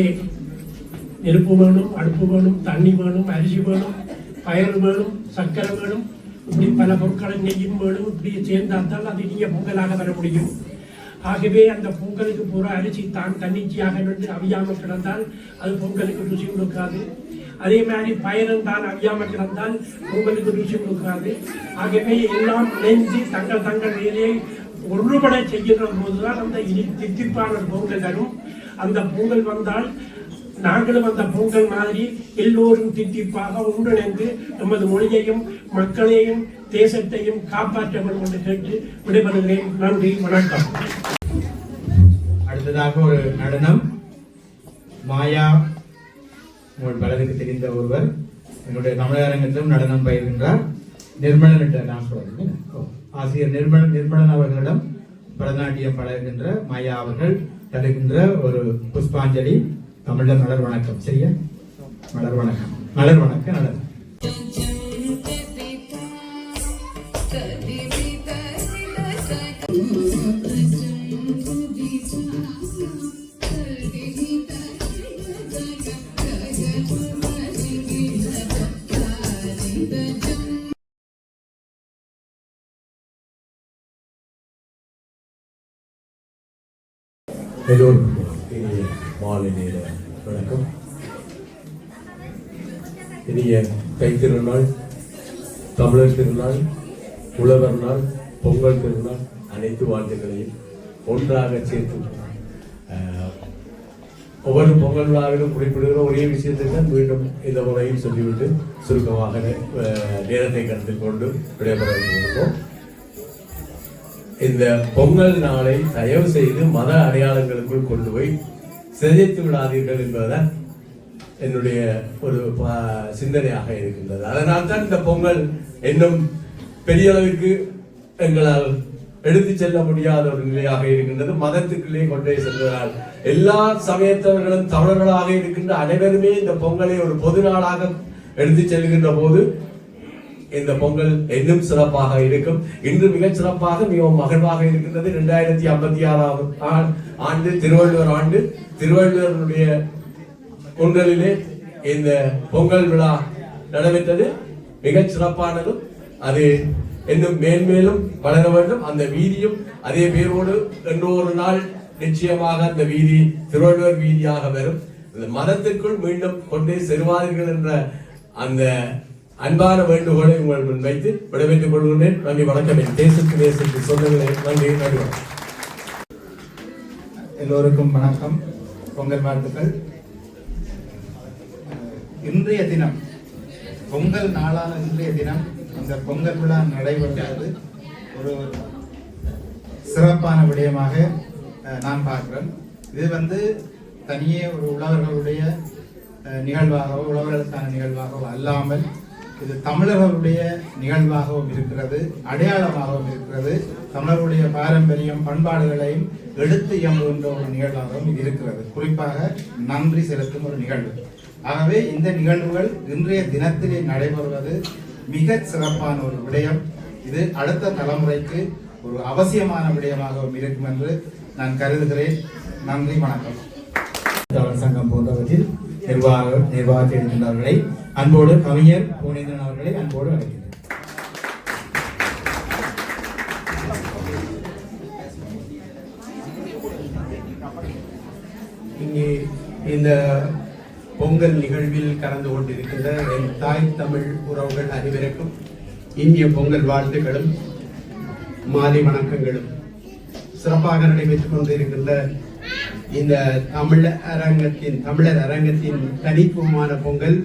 Speaker 9: நெருப்பு வேணும், அடுப்பு வேணும், தண்ணி வேணும், அரிசி வேணும், பயறு வேணும், சர்க்கரை வேணும், இப்படி பல பொருட்களை நெய்யும் வேணும். இப்படி சேர்ந்தால்தான் அது இனிய பொங்கலாக வர முடியும். ஆகவே அந்த பொங்கலுக்கு பூரா அரிசி தான் தன்னிச்சையாக நின்று அவியாமல் கிடந்தால் அது பொங்கலுக்கு ருசி கொடுக்காது. அதே மாதிரி பயணம் தான் அவியாமல் கிடந்தால் பொங்கலுக்கு ருசி கொடுக்காது. ஆகவே எல்லாம் இணைந்து தங்கள் வேலையை ஒன்றுபட செய்கின்ற போதுதான் அந்த தித்திப்பான பொங்கல் வரும். அந்த பொங்கல் வந்தால் நாங்களும் அந்த பொங்கல் மாதிரி எல்லோரும் தித்திப்பாக ஒன்றிணைந்து நமது மொழியையும் மக்களையும் தேசத்தையும் காப்பாற்ற வேண்டும் என்று கேட்டு விடைபெறுகிறேன். நன்றி, வணக்கம்.
Speaker 10: அடுத்ததாக ஒரு நடனம். மாயா உங்கள் பலருக்கு தெரிந்த ஒருவர் என்னுடைய தமிழரங்கத்திலும் நடனம் பயிர்கின்றார். நிர்மலன் ஆசிரியர் நிர்மலன் அவர்களிடம் பரதநாட்டியம் பழகுகின்ற மாயா அவர்கள் தருகின்ற ஒரு புஷ்பாஞ்சலி. தமிழ்ல மலர் வணக்கம். சரியா? மலர் வணக்கம். மலர் வணக்கம். நடனம்.
Speaker 16: எல்லோருக்கும் இனிய மாலை நேர வணக்கம். இனிய தைத்திருநாள், தமிழர் திருநாள், உழவர் நாள், பொங்கல் திருநாள், அனைத்து வாழ்த்துக்களையும் ஒன்றாக சேர்த்து ஒவ்வொரு பொங்கல் விழாவிலும் குறிப்பிடுகிற ஒரே விஷயத்தை தான் மீண்டும் இந்த முறையில் சொல்லிவிட்டு சுருக்கமாக நேரத்தை கருத்தில் கொண்டு விடைபெற போகிறோம். இந்த பொங்கல் நாளை தயவு செய்து மத அடையாளங்களுக்குள் கொண்டு போய் சிதைத்து விடாதீர்கள் என்பதுதான் என்னுடைய ஒரு சிந்தனையாக இருக்கின்றது. அதனால் தான் இந்த பொங்கல் இன்னும் பெரிய அளவுக்கு எங்களால் எடுத்து செல்ல முடியாத ஒரு நிலையாக இருக்கின்றது. மதத்துக்குள்ளே கொண்டே செல்வதால் எல்லா சமயத்தவர்களும் தமிழர்களாக இருக்கின்ற அனைவருமே இந்த பொங்கலை ஒரு பொது நாளாக எடுத்து செல்கின்ற போது இந்த பொங்கல் இன்னும் சிறப்பாக இருக்கும். இன்று மிகச் சிறப்பாக மிகவும் மகிழ்வாக இருக்கின்றது. 2056 ஆண்டு திருவள்ளுவர் ஆண்டு. திருவள்ளுவருடைய குன்றலிலே இந்த பொங்கல் விழா நடைபெற்றது. மிகச் சிறப்பானதும் அது இன்னும் மேன்மேலும் வளர வேண்டும். அந்த வீதியும் அதே பேரோடு என்று ஒரு நாள் நிச்சயமாக அந்த வீதி திருவள்ளுவர் வீதியாக வரும். அந்த மதத்திற்குள் மீண்டும் கொண்டே செல்வார்கள் என்ற அந்த அன்பான வேண்டுகோளை உங்கள் முன் வைத்து விடைபெற்றுக் கொள்கிறேன். நன்றி, வணக்கம். என் தேசத்து தேசத்து சொந்தங்களே, நன்றி, நன்றி.
Speaker 10: எல்லோருக்கும் வணக்கம், பொங்கல் வாழ்த்துக்கள். இன்றைய தினம் பொங்கல் நாளான இன்றைய தினம் இந்த பொங்கல் விழா நடைபெறுவது ஒரு சிறப்பான விடயமாக நான் பார்க்கிறேன். இது தனியே ஒரு உழவர்களுடைய நிகழ்வாகவோ உழவர்களுக்கான நிகழ்வாகவோ அல்லாமல் இது தமிழர்களுடைய நிகழ்வாகவும் இருக்கிறது, அடையாளமாகவும் இருக்கிறது. தமிழர்களுடைய பாரம்பரியம் பண்பாடுகளையும் எடுத்து இயங்குகின்ற ஒரு நிகழ்வாகவும் இது இருக்கிறது. குறிப்பாக நன்றி செலுத்தும் ஒரு நிகழ்வு. ஆகவே இந்த நிகழ்வுகள் இன்றைய தினத்திலே நடைபெறுவது மிக சிறப்பான ஒரு விடயம். இது அடுத்த தலைமுறைக்கு ஒரு அவசியமான விடயமாகவும் இருக்கும் என்று நான் கருதுகிறேன். நன்றி, வணக்கம். சங்கம் போன்றவற்றில் நிர்வாகத்தில் இருக்கின்றவர்களை அன்போடு கவிஞர் பூனேந்திரன் அவர்களை அன்போடு அழைக்கிறேன்.
Speaker 15: இந்த பொங்கல் நிகழ்வில் கலந்து கொண்டிருக்கின்ற என் தாய் தமிழ் உறவுகள் அனைவருக்கும் இனிய பொங்கல் வாழ்த்துக்களும் மாலை வணக்கங்களும். சிறப்பாக நடைபெற்றுக் கொண்டிருக்கின்ற இந்த தமிழர் அரங்கத்தின் தனித்துவமான பொங்கல்,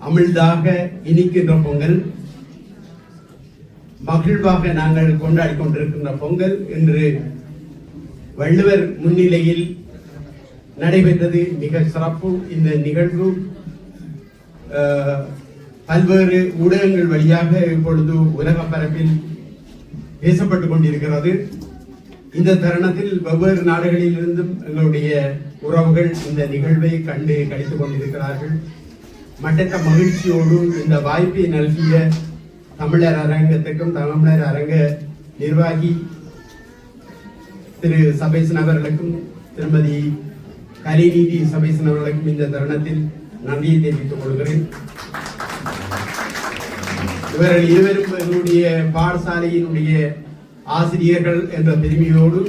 Speaker 15: அமிழ்தாக இனிக்கின்ற பொங்கல், மகிழ்வாக நாங்கள் கொண்டாடி கொண்டிருக்கின்ற பொங்கல் இன்று வள்ளுவர் முன்னிலையில் நடைபெற்றது. மிக சிறப்பு. இந்த நிகழ்வு பல்வேறு ஊடகங்கள் வழியாக இப்பொழுது உலக பரப்பில் பேசப்பட்டுக் கொண்டிருக்கிறது. இந்த தருணத்தில் வெவ்வேறு நாடுகளில் இருந்தும் எங்களுடைய உறவுகள் இந்த நிகழ்வை கண்டு கழித்துக் கொண்டிருக்கிறார்கள். மற்ற மகிழ்ச்சியோடு இந்த வாய்ப்பை நல்கிய தமிழர் அரங்கத்துக்கும் தமிழர் அரங்க நிர்வாகி திரு சபேசன் அவர்களுக்கும் திருமதி கலைநீதி சபேசன் அவர்களுக்கும் இந்த தருணத்தில் நன்றியை தெரிவித்துக் கொள்கிறேன். இவர்கள் இருவரும் எங்களுடைய பாடசாலையினுடைய ஆசிரியர்கள் என்ற பெருமையோடு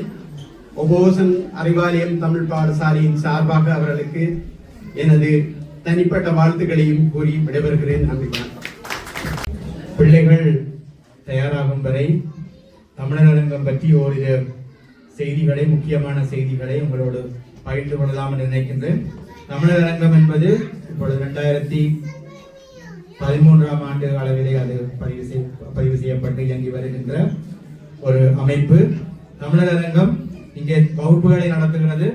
Speaker 15: ஒபோசன் அறிவாலயம் தமிழ் பாடசாலையின் சார்பாக அவர்களுக்கு எனது தனிப்பட்ட வாழ்த்துக்களையும் கூறி விடைபெறுகிறேன். நன்றி. பிள்ளைகள் தயாராகும் வரை தமிழர் அரங்கம் பற்றி ஓரிரு செய்திகளை, முக்கியமான செய்திகளை உங்களோடு பகிர்ந்து கொள்ளலாம் என்று நினைக்கின்றேன். தமிழர் அரங்கம் என்பது இப்பொழுது 2013ஆம் ஆண்டு அளவிலே அது பதிவு செய்யப்பட்டு இயங்கி வருகின்ற ஒரு அமைப்பு. தமிழர் அரங்கம் இங்கே வகுப்புகளை நடத்துகிறது.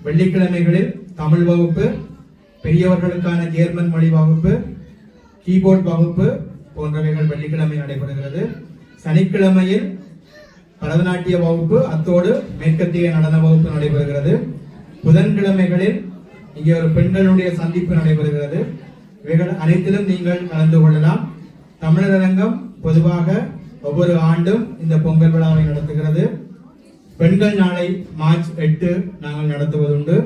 Speaker 15: வெள்ளிக்கிழமைகளில் தமிழ் வகுப்பு, பெரியவர்களுக்கான ஜெர்மன் மொழி வகுப்பு, கீபோர்ட் வகுப்பு போன்றவைகள் வெள்ளிக்கிழமை நடைபெறுகிறது. சனிக்கிழமையில் பரதநாட்டிய வகுப்பு, அத்தோடு மேற்கத்திய நடன வகுப்பு நடைபெறுகிறது. புதன்கிழமைகளில் இங்கே ஒரு பெண்களுடைய சந்திப்பு நடைபெறுகிறது. இவைகள் அனைத்திலும் நீங்கள் கலந்து கொள்ளலாம். தமிழர் அரங்கம் பொதுவாக ஒவ்வொரு ஆண்டும் இந்த பொங்கல் விழாவை நடத்துகிறது. பெண்கள் நாளை மார்ச் 8 நாங்கள் நடத்துவதுண்டு.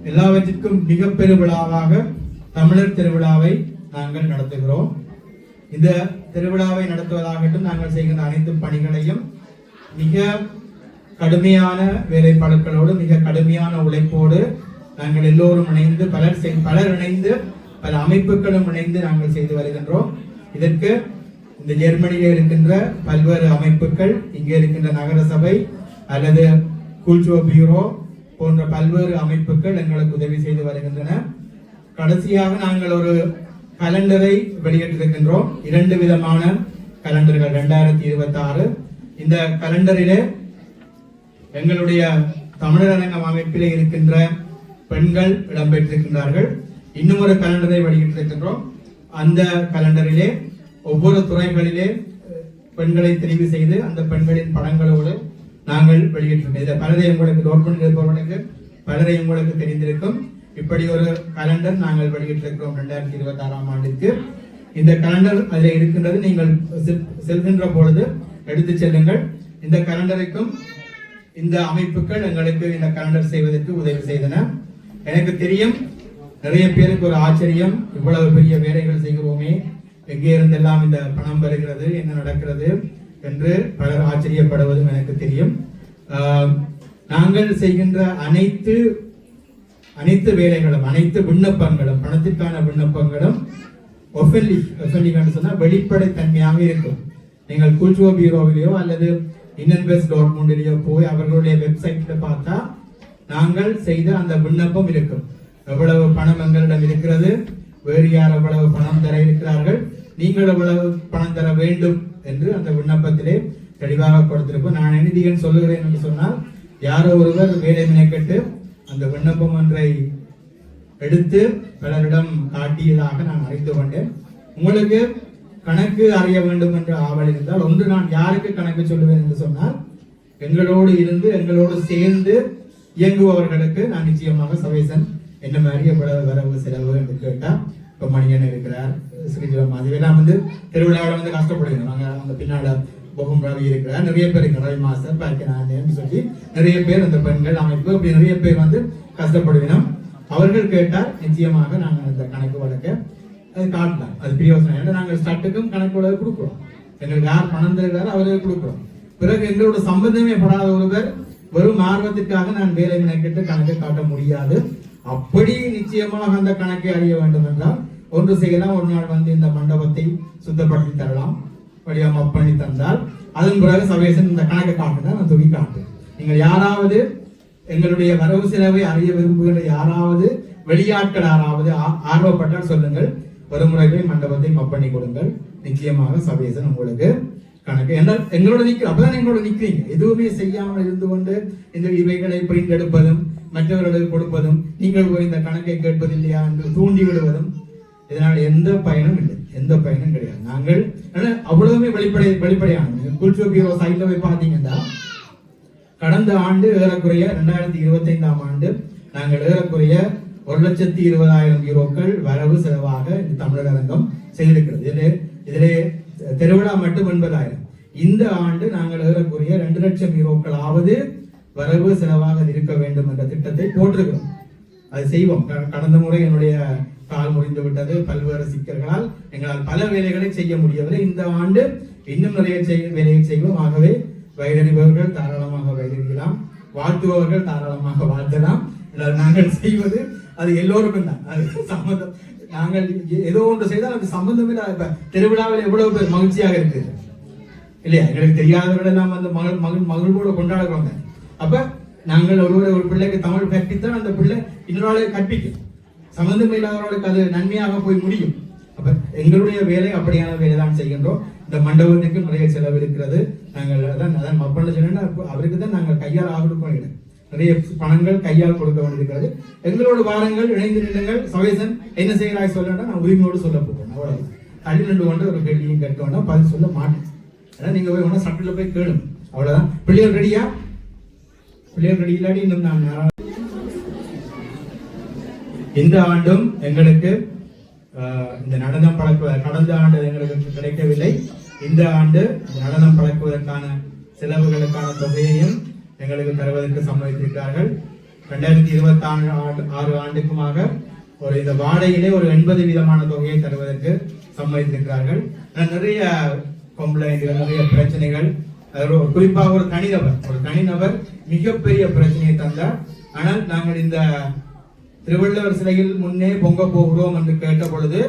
Speaker 15: எல்லாவற்றிற்கும் மிக பெரு விழாவாக தமிழர் திருவிழாவை நாங்கள் நடத்துகிறோம். இந்த திருவிழாவை நடத்துவதாகட்டும், நாங்கள் செய்கின்ற அனைத்து பணிகளையும் மிக கடுமையான வேலைப்பாடுகளோடு, மிக கடுமையான உழைப்போடு நாங்கள் எல்லோரும் இணைந்து, பலர் இணைந்து, பல அமைப்புகளும் இணைந்து நாங்கள் செய்து வருகின்றோம். இதற்கு இந்த ஜெர்மனியில் இருக்கின்ற பல்வேறு அமைப்புகள், இங்கே இருக்கின்ற நகர சபை அல்லது கூல்சோ பியூரோ போன்ற பல்வேறு அமைப்புகள் எங்களுக்கு உதவி செய்து வருகின்றன. கடைசியாக நாங்கள் ஒரு கலண்டரை வெளியிட்டிருக்கின்றோம். 2 விதமான கலண்டர்கள் 2026. இந்த கலண்டரிலே எங்களுடைய தமிழர் அரங்கம் அமைப்பிலே இருக்கின்ற பெண்கள் இடம்பெற்றிருக்கின்றார்கள். இன்னும் ஒரு கலண்டரை வெளியிட்டிருக்கின்றோம். அந்த கலண்டரிலே ஒவ்வொரு துறைகளிலே பெண்களை தெரிவு செய்து அந்த பெண்களின் படங்களோடு நாங்கள் வெளியிட்டிருக்கோம். இதை பலரை உங்களுக்கு டோர்மெண்ட் இருப்பவர்களுக்கு பலரை உங்களுக்கு தெரிந்திருக்கும். இப்படி ஒரு கலண்டர் நாங்கள் வெளியிட்டிருக்கிறோம் 2026ஆம் ஆண்டிற்கு. இந்த கலண்டர் அதில் இருக்கின்றது. நீங்கள் செல்கின்ற பொழுது எடுத்து செல்லுங்கள். இந்த கலண்டருக்கும் இந்த அமைப்புகள் எங்களுக்கு இந்த கலண்டர் செய்வதற்கு உதவி செய்தன. எனக்கு தெரியும், நிறைய பேருக்கு ஒரு ஆச்சரியம், இவ்வளவு பெரிய வேலைகள் செய்கிறோமே, எங்கே இருந்தெல்லாம் இந்த பணம் வருகிறது, என்ன நடக்கிறது என்று பலர் ஆச்சரியப்படுவதும் எனக்கு தெரியும். நாங்கள் செய்கின்ற அனைத்து வேலைகளும், அனைத்து விண்ணப்பங்களும், பணத்திற்கான விண்ணப்பங்களும் சொன்னா வெளிப்படைத்தன்மையாக இருக்கும். நீங்கள் கூல்சுவோ பியூரோவிலேயோ அல்லது இன்வெஸ்ட் டோர்ட்முண்டிலேயோ போய் அவர்களுடைய வெப்சைட்ல பார்த்தா நாங்கள் செய்த அந்த விண்ணப்பம் இருக்கும். எவ்வளவு பணம் எங்களிடம் இருக்கிறது, வேறு யார் எவ்வளவு பணம் தர இருக்கிறார்கள், நீங்கள் எவ்வளவு பணம் தர வேண்டும் என்று அந்த விண்ணப்பத்திலே தெளிவாக கொடுத்திருப்போம். நான் என்ன சொல்லுகிறேன் என்று சொன்னால், யாரோ ஒருவர் வேலை மெனக்கெட்டு அந்த விண்ணப்பம் ஒன்றை எடுத்து பலரிடம் காட்டியதாக நான் அறிந்து கொண்டேன். உங்களுக்கு கணக்கு அறிய வேண்டும் என்று ஆவல் இருந்தால், ஒன்று நான் யாருக்கு கணக்கு சொல்லுவேன் என்று சொன்னால், எங்களோடு இருந்து எங்களோடு சேர்ந்து இயங்குபவர்களுக்கு நான் நிச்சயமாக சவேசன் என்ன மாதிரி எவ்வளவு வரவு செலவு என்று கேட்டால், இப்போ மணியன் இருக்கிறார், ஸ்ரீஜிவம், அதுவெல்லாம் திருவிழாவில் கஷ்டப்படுகிறோம். நாங்கள் அந்த பின்னாடி போகும் ரவி இருக்கிறார், நிறைய பேர் இருக்கிற ரவி மாஸ்டர் பாய்க்கணும் சொல்லி நிறைய பேர் அந்த பெண்கள் அமைப்பு அப்படி நிறைய பேர் கஷ்டப்படுவினோம். அவர்கள் கேட்டால் நிச்சயமாக நாங்கள் அந்த கணக்கு வழக்க அது காட்டலாம். அது பிரியோசனம். ஏன்னா நாங்கள் ஸ்டட்டுக்கும் கணக்கு வழக்கு கொடுக்குறோம். எங்களுக்கு யார் பணம் தருகிறாரோ அவர்களுக்கு கொடுக்குறோம். பிறகு எங்களோட சம்பந்தமே படாத ஒருவர்
Speaker 10: வெறும் ஆர்வத்திற்காக நான் வேலை மெனக்கிட்டு கணக்கை காட்ட முடியாது. அப்படி நிச்சயமாக அந்த கணக்கை அறிய வேண்டும் என்றால் ஒன்று செய்யலாம். ஒரு நாள் வந்து இந்த மண்டபத்தை சுத்தப்படுத்தி தரலாம், வடிவம் பண்ணி தந்தால் அதன் பிறகு சபேசன் இந்த கணக்கை காட்டுதான் நான் தொகை காட்டு. நீங்கள் யாராவது எங்களுடைய வரவு செலவை அறிய விரும்புகிற யாராவது வெளியாட்கள் யாராவது ஆர்வப்பட்டால் சொல்லுங்கள், ஒரு முறை போய் மண்டபத்தை பண்ணி கொடுங்கள். நிச்சயமாக சபேசன் உங்களுக்கு கணக்கு என்றால் எங்களோட அப்பதான் எங்களோட நிற்கிறீங்க. எதுவுமே செய்யாமல் இருந்து கொண்டு இந்த இவைகளை பிரிண்ட் எடுப்பதும் மற்றவர்களுக்கு கொடுப்பதும் நீங்கள் போய் இந்த கணக்கை கேட்பதில்லையா என்று தூண்டி விடுவதும் இதனால் எந்த பயனும் இல்லை, எந்த பயனும் கிடையாது. நாங்கள் அவ்வளவுமே வெளிப்படையான குல்சோ பியூரோ சைட்ல போய் பார்த்தீங்கன்னா கடந்த ஆண்டு ஏறக்குறைய 2025ஆம் ஆண்டு நாங்கள் ஏறக்குறைய 1,20,000 யூரோக்கள் வரவு செலவாக இந்த தமிழர் அரங்கம் செய்திருக்கிறது. இதிலே திருவிழா மட்டும் 80,000. இந்த ஆண்டு நாங்கள் ஏறக்குறைய 2 லட்சம் யூரோக்களாவது வரவு செலவாக இருக்க வேண்டும் என்ற திட்டத்தை போட்டிருக்கிறோம். அது செய்வோம். கடந்த முறை என்னுடைய கால் முறிந்து விட்டது, பல்வேறு சிக்கல்களால் எங்களால் பல வேலைகளை செய்ய முடியவில்லை. இந்த ஆண்டு இன்னும் நிறைய வேலையை செய்வோம். ஆகவே வயதறிபவர்கள் தாராளமாக வயதறியலாம், வாழ்த்துபவர்கள் தாராளமாக வாழ்த்தலாம். நாங்கள் செய்வது அது எல்லோருக்கும் தான். அது சம்பந்தம், நாங்கள் ஏதோ ஒன்று செய்தால் அது சம்பந்தம் இல்லை. இப்ப திருவிழாவில் எவ்வளவு பேர் மகிழ்ச்சியாக இருக்குது இல்லையா? எங்களுக்கு தெரியாதவர்கள் எல்லாம் வந்து மகிழ்வோடு கொண்டாடுறோங்க. அப்ப நாங்கள் ஒரு பிள்ளைக்கு தமிழ் கற்பித்தான் அந்த பிள்ளை இன்னொரு கற்பிக்கும். சம்பந்தம் இல்லாதவர்களுக்கு அது நன்மையாக போய் முடியும். அப்ப எங்களுடைய வேலை அப்படியான வேலை தான் செய்கின்றோம். இந்த மண்டபத்துக்கு நிறைய செலவு இருக்கிறது. நாங்கள் அதான் மப்பன்னு சொன்னா அவருக்கு தான் நாங்கள் கையால் ஆகிருக்கோம். நிறைய பணங்கள் கையால் கொடுக்க வேண்டியிருக்கிறது. எங்களோட வாரங்கள் இணைந்து நின்றுங்கள். சவேசன் என்ன செய்யறாய் சொல்லணும்னா நான் உரிமையோடு சொல்ல போகிறேன். அவ்வளவு தள்ளி நின்று கொண்டு ஒரு கேள்வியும் கேட்க வேண்டாம், பதில் சொல்ல மாட்டேன். அதான் நீங்க போய் ஒன்னா சட்டில் போய் கேளும். அவ்வளவுதான். பிள்ளைகள் ரெடியா? பிள்ளைகள் ரெடி இல்லாடி இன்னும் நான் இந்த ஆண்டும் எங்களுக்கு இந்த நடனம் பழக்குவதற்கு கடந்த ஆண்டு எங்களுக்கு கிடைக்கவில்லை. இந்த ஆண்டு நடனம் பழக்குவதற்கான செலவுகளுக்கான தொகையையும் எங்களுக்கு தருவதற்கு சம்மதித்திருக்கிறார்கள். 2026 ஆண்டுக்குமாக ஒரு இந்த வாடகையிலே ஒரு 80% தொகையை தருவதற்கு சம்மதித்திருக்கிறார்கள். நிறைய கம்ப்ளைண்ட்கள், நிறைய பிரச்சனைகள், குறிப்பாக ஒரு தனிநபர் மிகப்பெரிய பிரச்சனையை தந்தார். ஆனால் நாங்கள் இந்த திருவள்ளுவர் சிலையில் முன்னே பொங்க போகிறோம் என்று கேட்ட பொழுது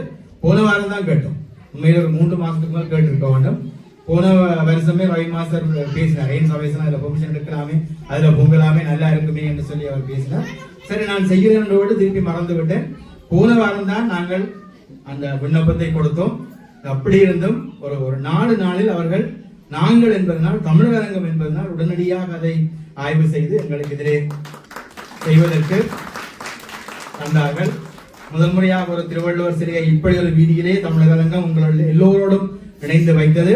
Speaker 10: போன வாரம் தான் கேட்டோம். உண்மையில ஒரு 3 மாசத்துக்கு மேல் கேட்டிருக்க வேண்டும். போன வருஷமே ரவி மாஸ்டர் பேசினார், ஏன் சவேசனா அதுல பெர்மிஷன் எடுக்கலாமே, அதுல பொங்கலாமே, நல்லா இருக்குமே என்று சொல்லி அவர் பேசினார். சரி, நான் செய்கிறேன் திருப்பி மறந்து விட்டேன். போன வாரம் தான் நாங்கள் அந்த விண்ணப்பத்தை கொடுத்தோம். அப்படி இருந்தும் ஒரு 4 நாளில் அவர்கள் நாங்கள் என்பதனால், தமிழர் அரங்கம் என்பதனால் உடனடியாக அதை ஆய்வு செய்து எங்களுக்கு எதிரே செய்வதற்கு தந்தார்கள். முதல் முறையாக ஒரு திருவள்ளுவர் சிலையை இப்படி ஒரு வீதியிலே தமிழர் அரங்கம் உங்களுடைய எல்லோரோடும் இணைந்து வைத்தது.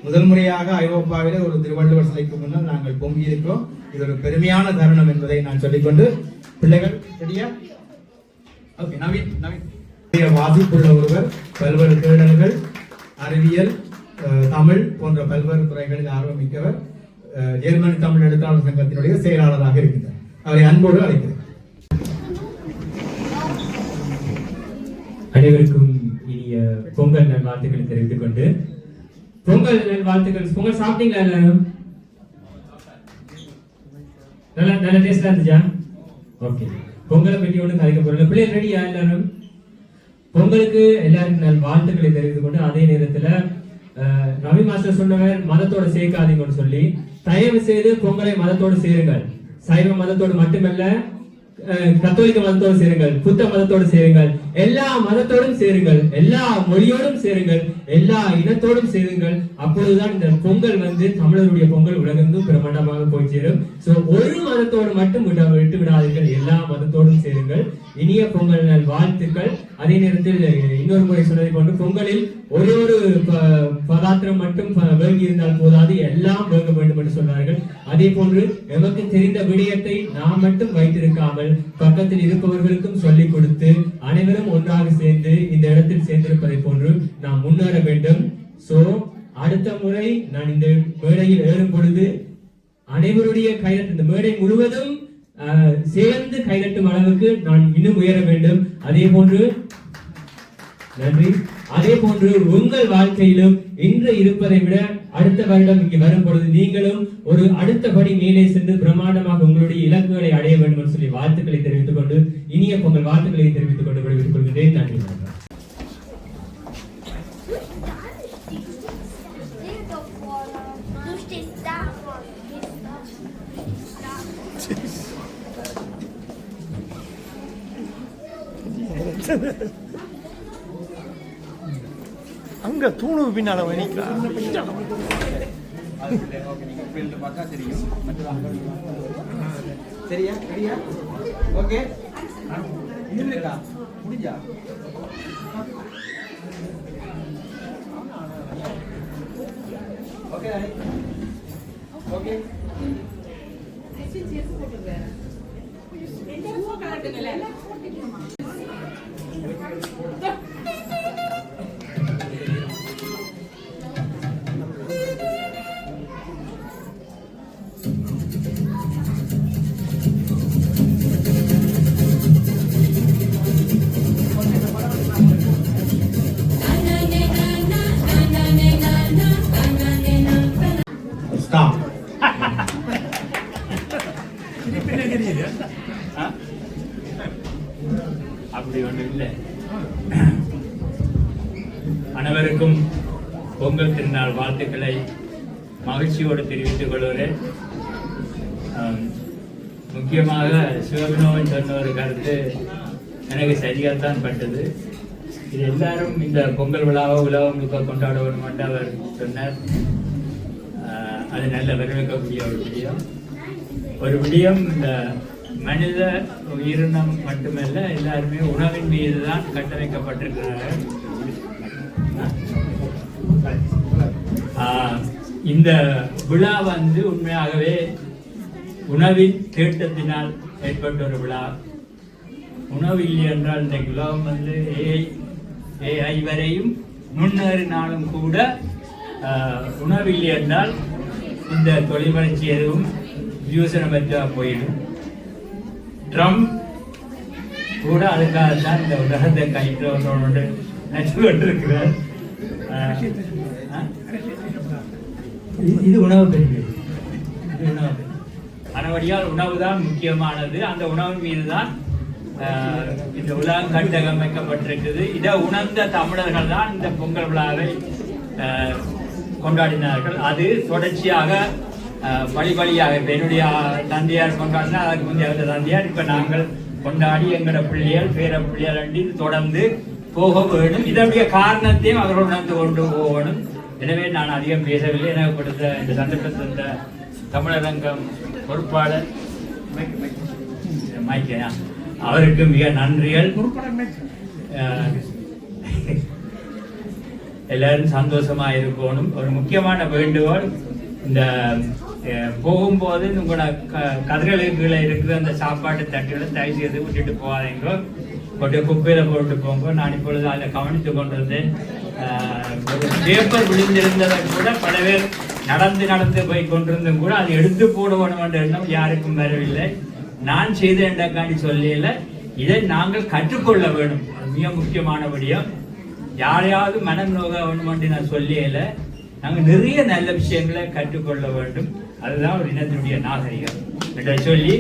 Speaker 10: முதல் முறையாக ஐரோப்பாவிலே ஒரு திருவள்ளுவர் சிலைக்கு முன்னால் நாங்கள் பொங்கி இருக்கிறோம். இது ஒரு பெருமையான தருணம் என்பதை நான் சொல்லிக்கொண்டு, பிள்ளைகள் சரியா? ஓகே, நவீன் வாசிப்புள்ள ஒருவர், பல்வேறு தேடல்கள், அறிவியல், தமிழ் போன்ற பல்வேறு துறைகளில் ஆர்வம் மிக்கவர். ஜெர்மனி தமிழ் எழுத்தாளர் சங்கத்தினுடைய செயலாளராக இருக்கிறார். அவரை அன்போடு அழைக்கிறார்.
Speaker 17: அனைவருக்கும் இனிய பொங்கல் நல்வாழ்த்துக்களை தெரிவித்துக் கொண்டு, பொங்கல் நல்வாழ்த்துக்கள். பொங்கல் சாப்பிட்டீங்களா எல்லாரும்? நல்ல டேஸ்டா இருந்துச்சா? ஓகே, பொங்கலை பற்றி ஒன்றும் கதைக்க போறோம். பிள்ளைகள் ரெடியா எல்லாரும்? பொங்கலுக்கு எல்லாருக்கும் நல்வாழ்த்துக்களை தெரிவித்துக் கொண்டு, அதே நேரத்துல ரவி மாஸ்டர் சொன்னவர் மதத்தோட சேர்க்காதீங்கன்னு சொல்லி, தயவு செய்து பொங்கலை மதத்தோடு சேருங்கள். சைவ மதத்தோடு மட்டுமல்ல, கத்தோலிக்க மதத்தோடு சேருங்கள், புத்த மதத்தோடு சேருங்கள், எல்லா மதத்தோடும் சேருங்கள், எல்லா மொழியோடும் சேருங்கள், எல்லா இனத்தோடும் சேருங்கள். அப்பொழுதுதான் இந்த பொங்கல் தமிழருடைய பொங்கல் உலகெங்கும் பிரமாண்டமாக போய் சேரும். சோ ஒரு மதத்தோடு மட்டும் விட்டு விடாதீர்கள், எல்லா மதத்தோடும் சேருங்கள். இனிய பொங்கல் நல் வாழ்த்துக்கள். அதே நேரத்தில் இன்னொரு முறை சொன்னதை கொண்டு, பொங்கலில் ஒரே ஒரு பதார்த்தம் மட்டும் வேங்கி இருந்தால் போதாது, எல்லாம் வேங்க வேண்டும் என்று சொன்னார்கள். அதே போன்று எமக்கு தெரிந்த விடயத்தை நாம் மட்டும் வைத்திருக்காமல் பக்கத்தில் இருப்பவர்களுக்கும் சொல்லிக் கொடுத்து அனைவரும் ஒன்றாக சேர்ந்து இந்த இடத்தில் சேர்ந்திருப்பதை போன்று நாம் முன்னேற வேண்டும். சோ அடுத்த முறை நான் இந்த மேடையில் ஏறும் பொழுது அனைவருடைய கைதட்டு, இந்த மேடை முழுவதும் சேர்ந்து கைதட்டும் அளவுக்கு நான் இன்னும் உயர வேண்டும். அதே போன்று நன்றி. அதே போன்று உங்கள் வாழ்க்கையிலும் இன்று இருப்பதை விட அடுத்த வருடம் இங்கு வரும் பொழுது நீங்களும் ஒரு அடுத்தபடி மேலே சென்று பிரம்மாண்டமாக உங்களுடைய இலக்குகளை அடைய வேண்டும் என்று சொல்லி வாழ்த்துக்களை தெரிவித்துக் கொண்டு இனிய பொங்கல் வாழ்த்துக்களை தெரிவித்துக் கொண்டு விடுவித்துக் கொள்கிறேன். நன்றி.
Speaker 3: அங்க தூணு பின்னால
Speaker 2: சரியா சரியா ஓகே இல்லடா முடிஞ்சா ஓகே ஓகே
Speaker 17: அப்படி ஒன்றும் இல்லை. அனைவருக்கும் பொங்கல் திருநாள் வாழ்த்துக்களை மகிழ்ச்சியோடு தெரிவித்துக் கொள்கிறேன். முக்கியமாக சிவபினோவன் சொன்ன ஒரு கருத்து எனக்கு சரியாகத்தான் பட்டது. இது எல்லாரும் இந்த பொங்கல் விழாவை உலகம் முழுக்க கொண்டாட வேண்டும் அவர் சொன்னார். அது நல்ல வரவேற்கக்கூடிய ஒரு விடயம். இந்த மனித உயிரினம் மட்டுமல்ல, எல்லாருமே உணவின் மீது தான் கட்டமைக்கப்பட்டிருக்கிறார்கள். இந்த விழா உண்மையாகவே உணவின் தேட்டத்தினால் ஏற்பட்ட ஒரு விழா. உணவு இல்லை என்றால் இந்த உலகம் ஏஐ வரையும் முன்னேறினாலும் கூட உணவு இல்லை என்றால் இந்த தொழில் வளர்ச்சி எதுவும் யோசனமற்ற போயிடும். ட்ரம்ப் கூட அதுக்காகத்தான் இந்த உலகத்தை கைற்றவர்களோடு நச்சுப்பட்டிருக்கிறார். இது உணவு பெறுகிறது. மறுபடியால் உணவு தான் முக்கியமானது. அந்த உணவு மீது தான் இந்த உலகம் கட்டமைக்கப்பட்டிருக்குது. இதை உணர்ந்த தமிழர்கள் தான் இந்த பொங்கல் விழாவை கொண்டாடினார்கள். அது தொடர்ச்சியாக வழியாக இப்போ என்னுடைய தந்தையார் கொண்டாடினா அதுக்கு முந்தைய தந்தையார் இப்போ நாங்கள் கொண்டாடி எங்களோட பிள்ளைகள் பேர பிள்ளைகள் அண்டி தொடர்ந்து போக வேண்டும். இதனுடைய காரணத்தையும் அவர்கள் உணர்ந்து கொண்டு போகணும். எனவே நான் அதிகம் பேசவில்லை. எனக்கு கொடுத்த இந்த சந்தர்ப்பத்தில் இந்த தமிழரங்கம் பொறுப்பாளர் மைக்கையா அவருக்கு மிக நன்றிகள். எல்லாரும் சந்தோஷமா இருக்கணும். ஒரு முக்கியமான வேண்டுகோள், இந்த போகும்போது உங்களோட கதிர்களுக்குள்ள இருக்கிற அந்த சாப்பாட்டு தட்டுகளை தயவு செய்து விட்டுட்டு போகாதீங்க. கொண்டு குப்பையில போட்டு போங்க. நான் இப்பொழுது அதை கவனித்து கொண்டிருந்தேன். ஒரு பேப்பர் விழுந்திருந்ததை கூட பல பேர் நடந்து போய் கொண்டிருந்தும் கூட அதை எடுத்து போடுவோம் என்ற எண்ணம் யாருக்கும் வரவில்லை. நான் செய்த என்றக்காண்டி சொல்லல, இதை நாங்கள் கற்றுக்கொள்ள வேண்டும். மிக முக்கியமான விடயம். யாரையாவது மனம் நோக வேணும் என்று நான் சொல்லல. நாங்கள் நிறைய நல்ல விஷயங்களை கற்றுக்கொள்ள வேண்டும். அதுதான் ஒரு இனத்தினுடைய நாகரிகம் என்று சொல்லி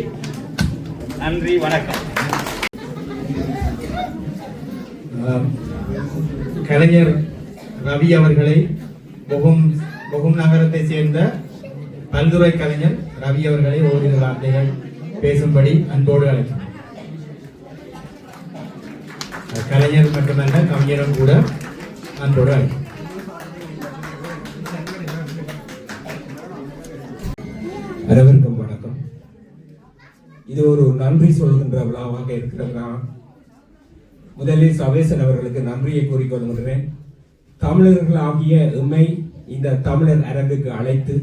Speaker 17: நன்றி, வணக்கம்.
Speaker 10: கலைஞர் ரவி அவர்களை பொகும் நகரத்தை சேர்ந்த பல்துறை கலைஞர் ரவி அவர்களை ஓரிரு வார்த்தைகள் பேசும்படி அன்போடு அழைக்கிறோம். கலைஞர் மட்டுமல்ல, கவிஞரும் கூட அன்போடு அழைக்கிறோம்.
Speaker 18: அனைவருக்கும் வணக்கம். இது ஒரு நன்றி சொல்கின்ற விழாவாக இருக்கிறதா. முதலில் சவேசன் அவர்களுக்கு நன்றியை கூறிக்கொள்கின்றேன். தமிழர்கள் ஆகிய எம்மை இந்த தமிழர் அரங்குக்கு அழைத்து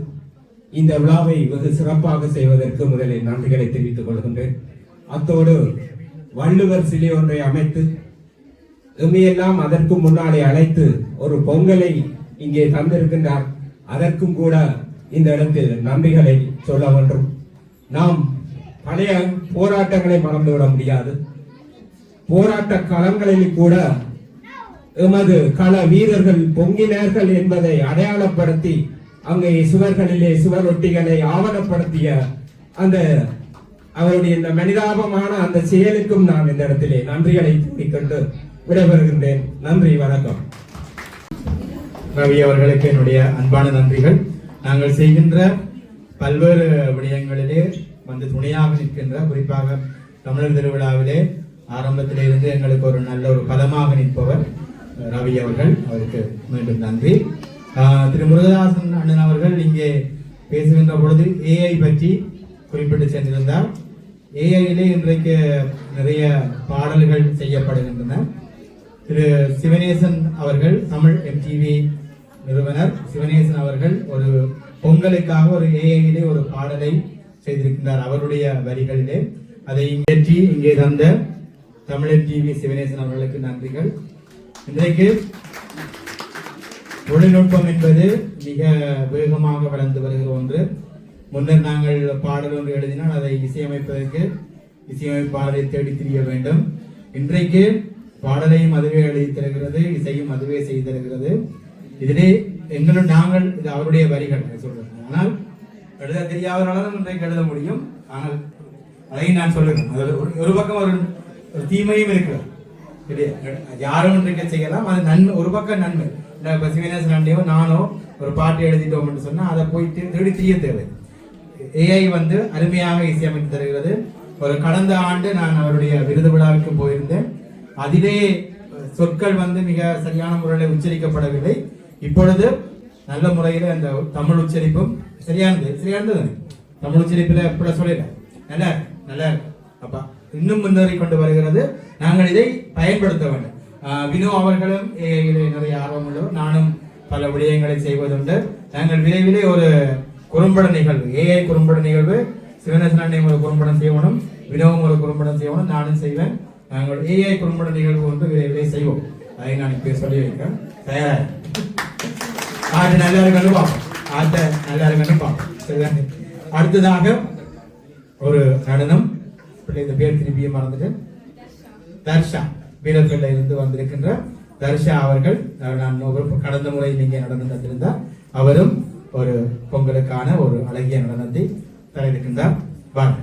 Speaker 18: இந்த விழாவை வெகு சிறப்பாக செய்வதற்கு முதலில் நன்றிகளை தெரிவித்துக் கொள்கின்றேன். அத்தோடு வள்ளுவர் சிலை ஒன்றை அமைத்து எம்மையெல்லாம் அதற்கு முன்னாலே அழைத்து ஒரு பொங்கலை இங்கே தந்திருக்கின்றார். அதற்கும் கூட இந்த இடத்தில் நன்றிகளை சொல்ல வேண்டும். நாம் பழைய போராட்டங்களை மறந்துவிட முடியாது. போராட்ட களங்களில் கூட எமது கள வீரர்கள் பொங்கினார்கள் என்பதை அடையாளப்படுத்தி அங்கே சுவர்களிலே சுவரொட்டிகளை ஆவணப்படுத்திய அந்த அவருடைய இந்த மனிதாபமான அந்த செயலுக்கும் நான் இந்த இடத்திலே நன்றிகளை கூறிக்கொண்டு விடைபெறுகின்றேன். நன்றி, வணக்கம்.
Speaker 10: ரவி அவர்களுக்கு என்னுடைய அன்பான நன்றிகள். நாங்கள் செய்கின்ற பல்வேறு விடயங்களிலே வந்து துணையாக நிற்கின்ற, குறிப்பாக தமிழர் திருவிழாவிலே ஆரம்பத்திலே இருந்து எங்களுக்கு ஒரு நல்ல ஒரு பலமாக நிற்பவர் ரவி அவர்கள். அவருக்கு மீண்டும் நன்றி. திரு முருகதாசன் அண்ணன் அவர்கள் இங்கே பேசுகின்ற பொழுது ஏஐ பற்றி குறிப்பிட்டு சென்றிருந்தார். ஏஐயிலே இன்றைக்கு நிறைய பாடல்கள் செய்யப்படுகின்றன. திரு சிவனேசன் அவர்கள், தமிழ் எம்டிவி நிறுவனர் சிவனேசன் அவர்கள் ஒரு பொங்கலுக்காக ஒரு ஏஐயிலே ஒரு பாடலை செய்திருக்கின்றார். அவருடைய வரிகளிலே அதை இயற்றி இங்கே தந்த தமிழ் எம்டிவி சிவனேசன் அவர்களுக்கு நன்றிகள். இன்றைக்கு தொழில்நுட்பம் என்பது மிக வேகமாக வளர்ந்து வருகிற ஒன்று. முன்னர் நாங்கள் பாடல் ஒன்று எழுதினால் அதை இசையமைப்பதற்கு இசையமைப்பாளரை தேடி திரிய வேண்டும். இன்றைக்கு பாடலையும் அதுவே எழுதி தருகிறது, இசையும் அதுவே செய்து தருகிறது. இதிலே நாங்கள் இது அவருடைய வரிகள் சொல்றேன். ஆனால் எழுத தெரியாதவர்களால் இன்றைக்கு எழுத முடியும். ஆனால் அதையும் நான் சொல்லுகிறேன். அது ஒரு பக்கம் ஒரு தீமையும் இருக்கிறது. யாரும் இன்றைக்கு செய்யலாம், அது நன்மை. ஒரு பக்கம் நன்மை. இப்போ சிவனேசன் அண்டையோ நானோ ஒரு பாட்டு எழுதிட்டோம் என்று சொன்னால் அதை போயிட்டு தேடி தெரிய தேவை. ஏஐ வந்து அருமையாக இசையமைத்து தருகிறது. ஒரு கடந்த ஆண்டு நான் அவருடைய விருது விழாவுக்கு போயிருந்தேன். அதிலே சொற்கள் வந்து மிக சரியான முறையில் உச்சரிக்கப்படவில்லை. இப்பொழுது நல்ல முறையில் அந்த தமிழ் உச்சரிப்பும் சரியானது தமிழ் உச்சரிப்பில் எப்படி சொல்லல நல்லா அப்பா இன்னும் முன்னேறி கொண்டு வருகிறது. நாங்கள் இதை பயன்படுத்த வேண்டும். வினோ அவர்களும் ஏஐயிலே நிறைய ஆர்வம் உள்ளவர். நானும் பல விடயங்களை செய்வதுண்டு. நாங்கள் விரைவிலே ஒரு குறும்பட நிகழ்வு, ஏஐ குறும்பட நிகழ்வு, சிவனேசன் அண்ணையும் ஒரு குறும்படம் செய்யணும், வினோவும் ஒரு குறும்படம் செய்யணும், நானும் செய்வேன். நாங்கள் ஏஐ குறும்பட நிகழ்வு வந்து விரைவிலே செய்வோம். அதை நான் இப்போ சொல்லி வைக்கிறேன். தயாரா ஆட்டு நல்லா இருக்கணும் பார்ப்போம். ஆட்டை நல்லா இருக்கணும் பார்ப்போம். சரிதானே? அடுத்ததாக ஒரு நடனம், இந்த பேர் திருப்பியும் மறந்துட்டு, தர்ஷா வீரர்களில் இருந்து வந்திருக்கின்ற தர்ஷா அவர்கள். நான் கடந்த முறை நீங்க நடனம் தந்திருந்தார். அவரும் ஒரு பொங்கலுக்கான ஒரு அழகிய நடனத்தை தர இருக்கின்றார். வாங்க.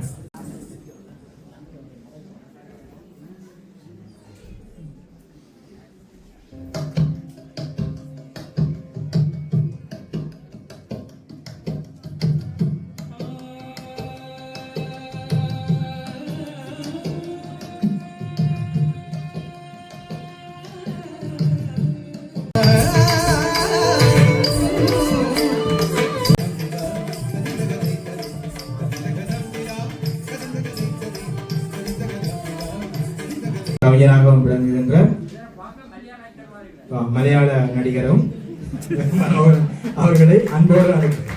Speaker 10: கவிஞராகவும் விளங்குகின்ற மலையாள நடிகரும் அவர்களை அன்போடு அழைக்கிறேன்.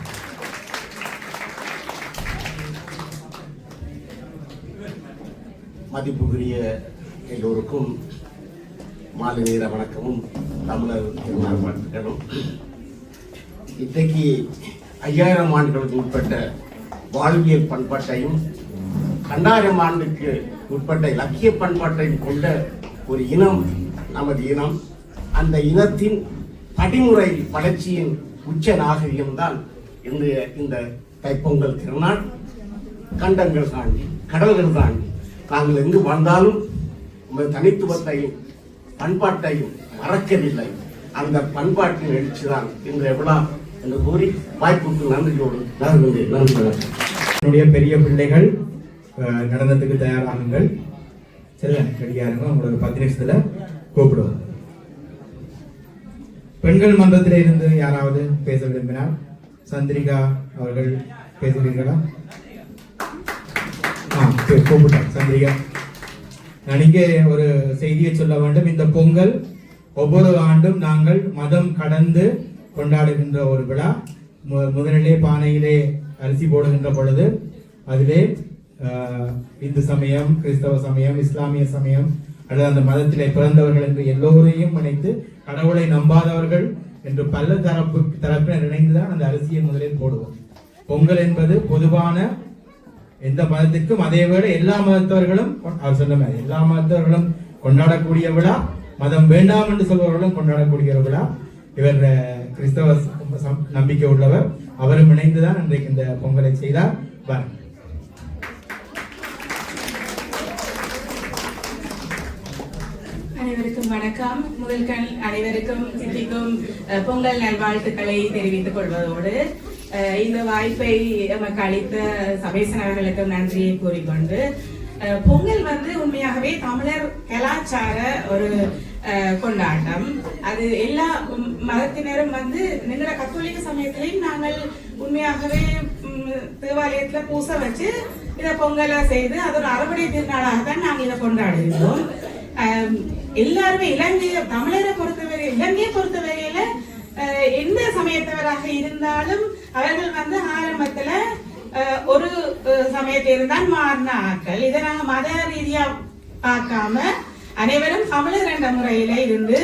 Speaker 19: மதிப்புக்குரிய எல்லோருக்கும் மாலை நேர வணக்கமும் தமிழர் வாழ்த்துக்களும். இன்றைக்கு 5000 ஆண்டுகளுக்கு உட்பட்ட வாழ்வியல் பண்பாட்டையும் 2000 ஆண்டுக்கு உட்பட்ட இலக்கிய பண்பாட்டையும் கொண்ட ஒரு இனம் நமது இனம். அந்த இனத்தின் படிமுறை வளர்ச்சியின் உச்ச நாகரிகம்தான் இந்த தைப்பொங்கல் திருநாள். கண்டங்கள் தாண்டி கடல்கள் தாண்டி நாங்கள் எங்கு வாழ்ந்தாலும் நமது தனித்துவத்தையும் பண்பாட்டையும் மறக்கவில்லை. அந்த பண்பாட்டின் எழுச்சிதான் இன்றைய விழா என்று கூறி வாய்ப்புக்கு நன்றியோடு நன்றி.
Speaker 10: என்னுடைய பெரிய பிள்ளைகள் நடனத்துக்கு தயாராகுங்கள். செல்ல ரெடியாருங்க. உங்களுக்கு 10 நிமிஷத்துல கூப்பிடுவோம். பெண்கள் மன்றத்தில் இருந்து யாராவது பேச விரும்பினார்? சந்திரிகா அவர்கள் பேசுகிறீர்களா? கூப்பிட்டார் சந்திரிகா. நான் இங்கே ஒரு செய்தியை சொல்ல வேண்டும். இந்த பொங்கல் ஒவ்வொரு ஆண்டும் நாங்கள் மதம் கடந்து கொண்டாடுகின்ற ஒரு விழா. முதலிலே பானையிலே அரிசி போடுகின்ற பொழுது அதிலே இந்து சமயம், கிறிஸ்தவ சமயம், இஸ்லாமிய சமயம் அல்லது அந்த மதத்திலே பிறந்தவர்கள் என்று எல்லோரையும் இணைத்து கடவுளை நம்பாதவர்கள் என்று பல தரப்பினர் இணைந்துதான் அந்த அரிசியை முதலில் போடுவோம். பொங்கல் என்பது பொதுவான எந்த மதத்திற்கும், அதே வேளை எல்லா மதத்தவர்களும் அவர் சொன்ன மாதிரி எல்லா மதத்தவர்களும் கொண்டாடக்கூடிய விழா. மதம் வேண்டாம் என்று சொல்பவர்களும் கொண்டாடக்கூடிய ஒரு விழா. இவர் கிறிஸ்தவ நம்பிக்கை உள்ளவர். அவரும் இணைந்துதான் இன்றைக்கு இந்த பொங்கலை செய்தார்.
Speaker 4: அனைவருக்கும் வணக்கம். முதல்கள் அனைவருக்கும் சித்திக்கும் பொங்கல் நல்வாழ்த்துக்களை தெரிவித்துக் கொள்வதோடு இந்த வாய்ப்பை நமக்கு அளித்த சபேசன் அவர்களுக்கும் நன்றியை கூறிக்கொண்டு, பொங்கல் உண்மையாகவே தமிழர் கலாச்சார ஒரு கொண்டாட்டம். அது எல்லா மதத்தினரும் எங்களோட கத்தோலிக்க சமயத்திலையும் நாங்கள் உண்மையாகவே தேவாலயத்துல பூசை வச்சு இதை பொங்கலை செய்து அது ஒரு அறுவடை திருநாளாகத்தான் நாங்கள் இதை கொண்டாடுகிறோம். எல்லாருமே தமிழரை பொறுத்தவரை இலங்கையை பொறுத்தவரையில எந்த சமயத்தவராக இருந்தாலும் அவர்கள் ஆரம்பத்துல ஒரு சமயத்தில் இருந்தால் மாறின ஆட்கள். இதை நாங்க மத ரீதியா பார்க்காம அனைவரும் தமிழர் என்ற முறையில இருந்து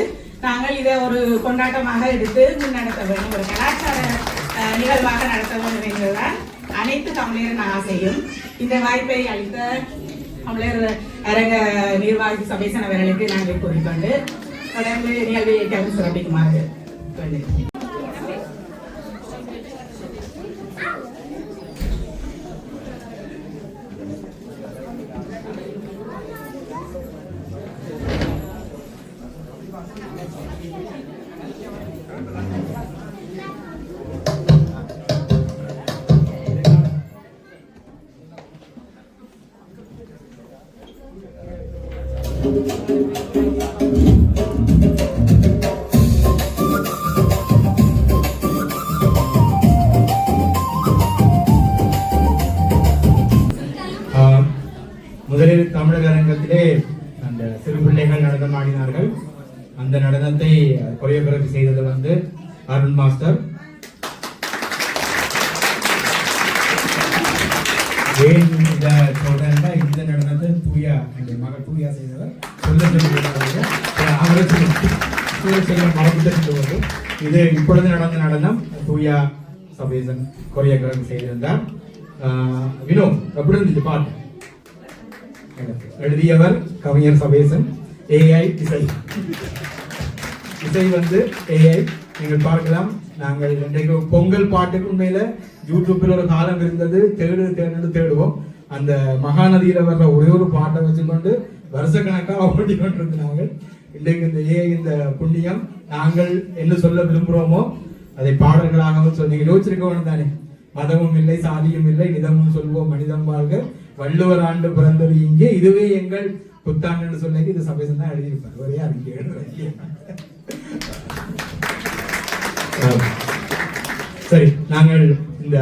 Speaker 4: நாங்கள் இதை ஒரு கொண்டாட்டமாக எடுத்து முன்னெடுத்த வேண்டும், ஒரு கலாச்சார நிகழ்வாக நடத்த வேண்டும் என்பதுதான் அனைத்து தமிழரின் ஆசையும். இந்த வாய்ப்பை அளித்த தமிழர் அரங்க நிர்வாகி சபேசன் அவர்களுக்கு நாங்கள் கூறிக்கொண்டு தொடர்ந்து நிகழ்வை சிறப்பிக்குமாறு வேண்டுகிறேன்.
Speaker 10: முதலில் தமிழக அரங்கத்திலே அந்த சிறு பிள்ளைகள் நடனம் ஆடினார்கள். அந்த நடனத்தை கொரியோகிராபி செய்தது அருண் மாஸ்டர். ஏன் இந்த சொல்றேன்னா, இந்த நடனத்தை தூயா என் மகள் தூயா செய்தவர் மறந்து. இது இப்பொழுது நடந்த நடனம் தூயா சபேசன் கொரியோகிராபி செய்திருந்தார். வினோ எப்படி இருந்துச்சு பாட்டு? எழுதியவர் கவிஞர் சபேசன். ஏஐ இசை ஏஐ நீங்கள் பார்க்கலாம். நாங்கள் இன்றைக்கு பொங்கல் பாட்டுக்கு உண்மையில யூடியூப்பில் ஒரு காலம் இருந்தது, தேடுவோம். அந்த மகாநதியில வர்ற ஒரே ஒரு பாட்டை வச்சுக்கொண்டு வருஷக்கணக்காக ஓட்டி கொண்டிருந்தாங்க. இன்றைக்கு இந்த ஏஐ இந்த புண்ணியம் நாங்கள் என்ன சொல்ல விரும்புகிறோமோ அதை பாடல்களாகவும் சொல்லி யோசிச்சிருக்க வேணும் தானே. மதமும் இல்லை, சாதியும் இல்லை, நிதமும் சொல்வோம் மனிதம் வாழ்க, வள்ளுவர் ஆண்டு பிறந்தது இங்கே, இதுவே எங்கள் புத்தாண்டு சொல்லி இது சபேசன் தான் எழுதியிருப்பார். ஒரே அறிக்கை. சரி, நாங்கள் இந்த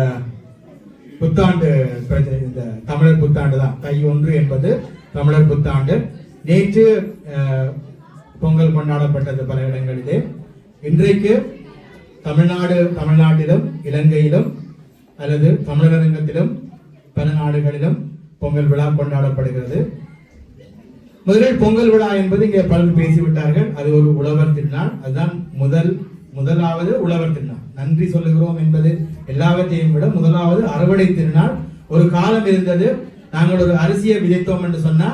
Speaker 10: புத்தாண்டு இந்த தமிழர் புத்தாண்டு தான். தை 1 என்பது தமிழர் புத்தாண்டு. நேற்று பொங்கல் கொண்டாடப்பட்டது பல இடங்களிலே. இன்றைக்கு தமிழ்நாட்டிலும் இலங்கையிலும் அல்லது தமிழரங்கத்திலும் பல நாடுகளிலும் பொங்கல் விழா கொண்டாடப்படுகிறது. முதலில் பொங்கல் விழா என்பது இங்கே பலர் பேசிவிட்டார்கள். அது ஒரு உழவர் திருநாள். அதுதான் முதலாவது உழவர் திருநாள். நன்றி சொல்லுகிறோம் என்பது எல்லாவற்றையும் விட முதலாவது அறுவடை திருநாள். ஒரு காலம் இருந்தது, நாங்கள் ஒரு அரிசியை விதைத்தோம் என்று சொன்னா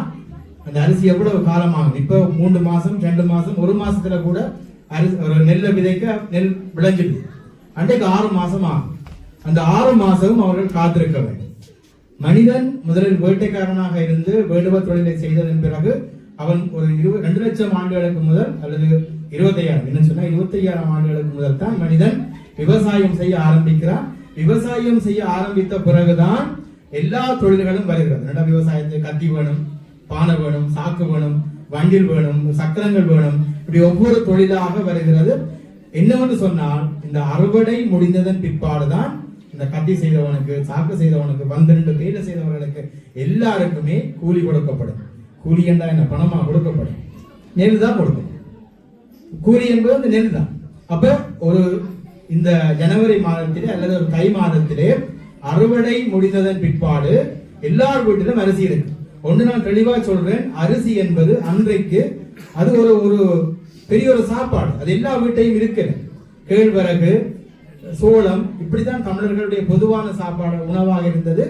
Speaker 10: அந்த அரிசி எவ்வளவு காலமாகும்? இப்ப 3 மாசம் 2 மாசம் 1 மாசத்துல கூட ஒரு நெல்லை விதைக்க நெல் விளைஞ்சிடுது. அன்றைக்கு 6 மாசம் ஆகும். அந்த 6 மாசமும் அவர்கள் காத்திருக்க வேண்டும். மனிதன் முதலில் வேட்டைக்காரனாக இருந்து வேடுவ தொழிலை செய்ததன் பிறகு அவன் ஒரு 2 லட்சம் ஆண்டுகளுக்கு முதல் அல்லது 25,000 ஆண்டுகளுக்கு முதல் தான் மனிதன் விவசாயம் செய்ய ஆரம்பிக்கிறான். விவசாயம் செய்ய ஆரம்பித்த பிறகுதான் எல்லா தொழில்களும் வருகிறது. விவசாயத்துக்கு கத்தி வேணும், பானை வேணும், சாக்கு வேணும், வண்டில் வேணும், சக்கரங்கள் வேணும். இப்படி ஒவ்வொரு தொழிலாக வருகிறது. என்னவென்று சொன்னால், இந்த அறுவடை முடிந்ததன் பிற்பாடுதான் இந்த கத்தி செய்தவனுக்கு, சாக்கு செய்தவனுக்கு, 12 வேலை செய்தவர்களுக்கு எல்லாருக்குமே கூலி கொடுக்கப்படும். கூலி என்றால் என்ன? பணமா கொடுக்கப்படும். நெல் தான் கொடுக்கும். கூலி என்பது அந்த நெல் தான். அப்ப ஒரு இந்த ஜனவரி மாதத்திலே அல்லது ஒரு தை மாதத்திலே அறுவடை முடிந்ததன் பிற்பாடு எல்லார் வீட்டிலும் அரிசி இருக்கு. ஒன்று நான் தெளிவா சொல்றேன், அரிசி என்பது அன்றைக்கு அது ஒரு பெரிய ஒரு சாப்பாடு. அது எல்லா வீட்டையும் இருக்கிறது. கேழ்வரகு, சோளம், இப்படித்தான் தமிழர்களுடைய பொதுவான சாப்பாடு உணவாக இருந்தது.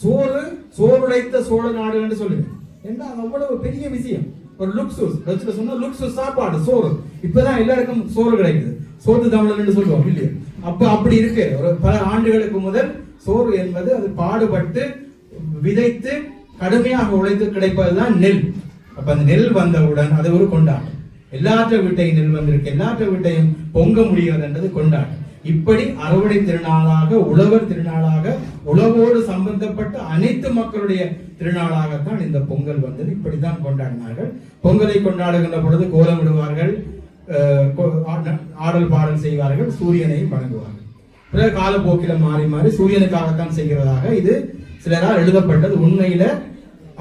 Speaker 10: சோறு, சோறுடைத்த சோழ நாடு என்று சொல்லுங்க. ஏன்னா அது அவ்வளவு பெரிய விஷயம். ஒரு லுக்ஸுஸ் டச்சுல சொன்னா லுக்ஸுஸ் சாப்பாடு சோறு. இப்பதான் எல்லாருக்கும் சோறு கிடைக்குது, சோறு தமிழன் சொல்லுவோம் இல்லையா? அப்ப அப்படி இருக்கு. ஒரு பல ஆண்டுகளுக்கு முதல் சோறு என்பது அது பாடுபட்டு விதைத்து கடுமையாக உழைத்து கிடைப்பதுதான் நெல். அப்ப அந்த நெல் வந்தவுடன் அது ஒரு கொண்டாட்டம். எல்லாற்ற வீட்டையும் நெல் வந்திருக்கு, எல்லாற்ற வீட்டையும் பொங்க முடிகிறது என்றது கொண்டாட்டம். இப்படி அறுவடை திருநாளாக, உழவர் திருநாளாக, உழவோடு சம்பந்தப்பட்ட அனைத்து மக்களுடைய திருநாளாகத்தான் இந்த பொங்கல் வந்தது. இப்படித்தான் கொண்டாடினார்கள். பொங்கலை கொண்டாடுகின்ற பொழுது கோலமிடுவார்கள், ஆடல் பாடல் செய்வார்கள், சூரியனையும் வணங்குவார்கள். பிறகு காலப்போக்கில மாறி மாறி சூரியனுக்காகத்தான் செய்கிறதாக இது சிலரால் எழுதப்பட்டது. உண்மையில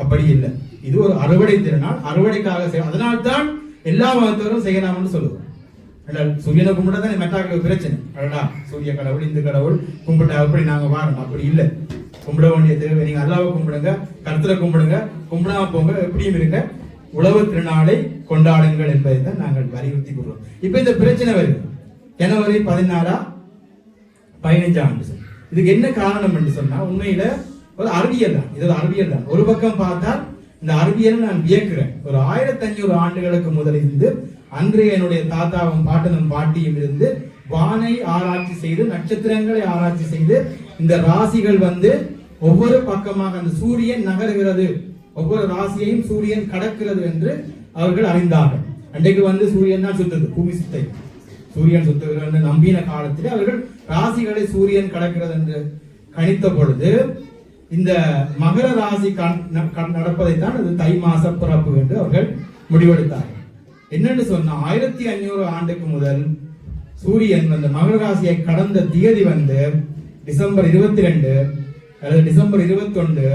Speaker 10: அப்படி இல்லை. இது ஒரு அறுவடை திருநாள், அறுவடைக்காக செய்ய. அதனால்தான் எல்லா மதத்தவரும் செய்யலாம்னு சொல்லுவோம். சூரியனை கும்பிட்டா தான் மெட்டாக்களுக்கு பிரச்சனை. அடடா சூரிய கடவுள், இந்த கடவுள் கும்பிட்டா அப்படி நாங்க வாரணும், அப்படி இல்லை. கும்பிட வேண்டிய தேவை. நீங்க அல்லாவை கும்பிடுங்க, கருத்துல கும்பிடுங்க, கும்பிடாம போங்க, எப்படியும் இருங்க. உழவு திருநாளை கொண்டாடுங்கள் என்பதை தான் நாங்கள் வலியுறுத்தி கொள்வோம். இப்ப இந்த பிரச்சனை வருது. ஜனவரி 14 15 ஆண்டு. இதுக்கு என்ன காரணம் என்று சொன்னா உண்மையில ஒரு அறிவியல் தான். இது ஒரு அறிவியல் தான். ஒரு பக்கம் பார்த்தால் இந்த அறிவியல் நான் வியக்கிறேன். ஒரு 1500 ஆண்டுகளுக்கு முதலிருந்து அன்றைய என்னுடைய தாத்தாவும் பாட்டனும் பாட்டியும் இருந்து வானை ஆராய்ச்சி செய்து, நட்சத்திரங்களை ஆராய்ச்சி செய்து, இந்த ராசிகள் வந்து ஒவ்வொரு பக்கமாக அந்த சூரியன் நகர்கிறது, ஒவ்வொரு ராசியையும் சூரியன் கடக்கிறது என்று அவர்கள் அறிந்தார்கள். அன்றைக்கு வந்து சூரியன் தான் சுத்துது, பூமி சுத்தை, சூரியன் சுத்துகிறது நம்பின காலத்தில் அவர்கள் ராசிகளை சூரியன் கடக்கிறது என்று கணித்த பொழுது இந்த மகர ராசி நடப்பதைத்தான் அது தை மாச பிறப்பு என்று அவர்கள் முடிவெடுத்தார்கள். என்னன்னு சொன்னா 1500 ஆண்டுக்கு முதல் சூரியன் அந்த மகர ராசியை கடந்த திகதி வந்து டிசம்பர் 22 அல்லது டிசம்பர் 21.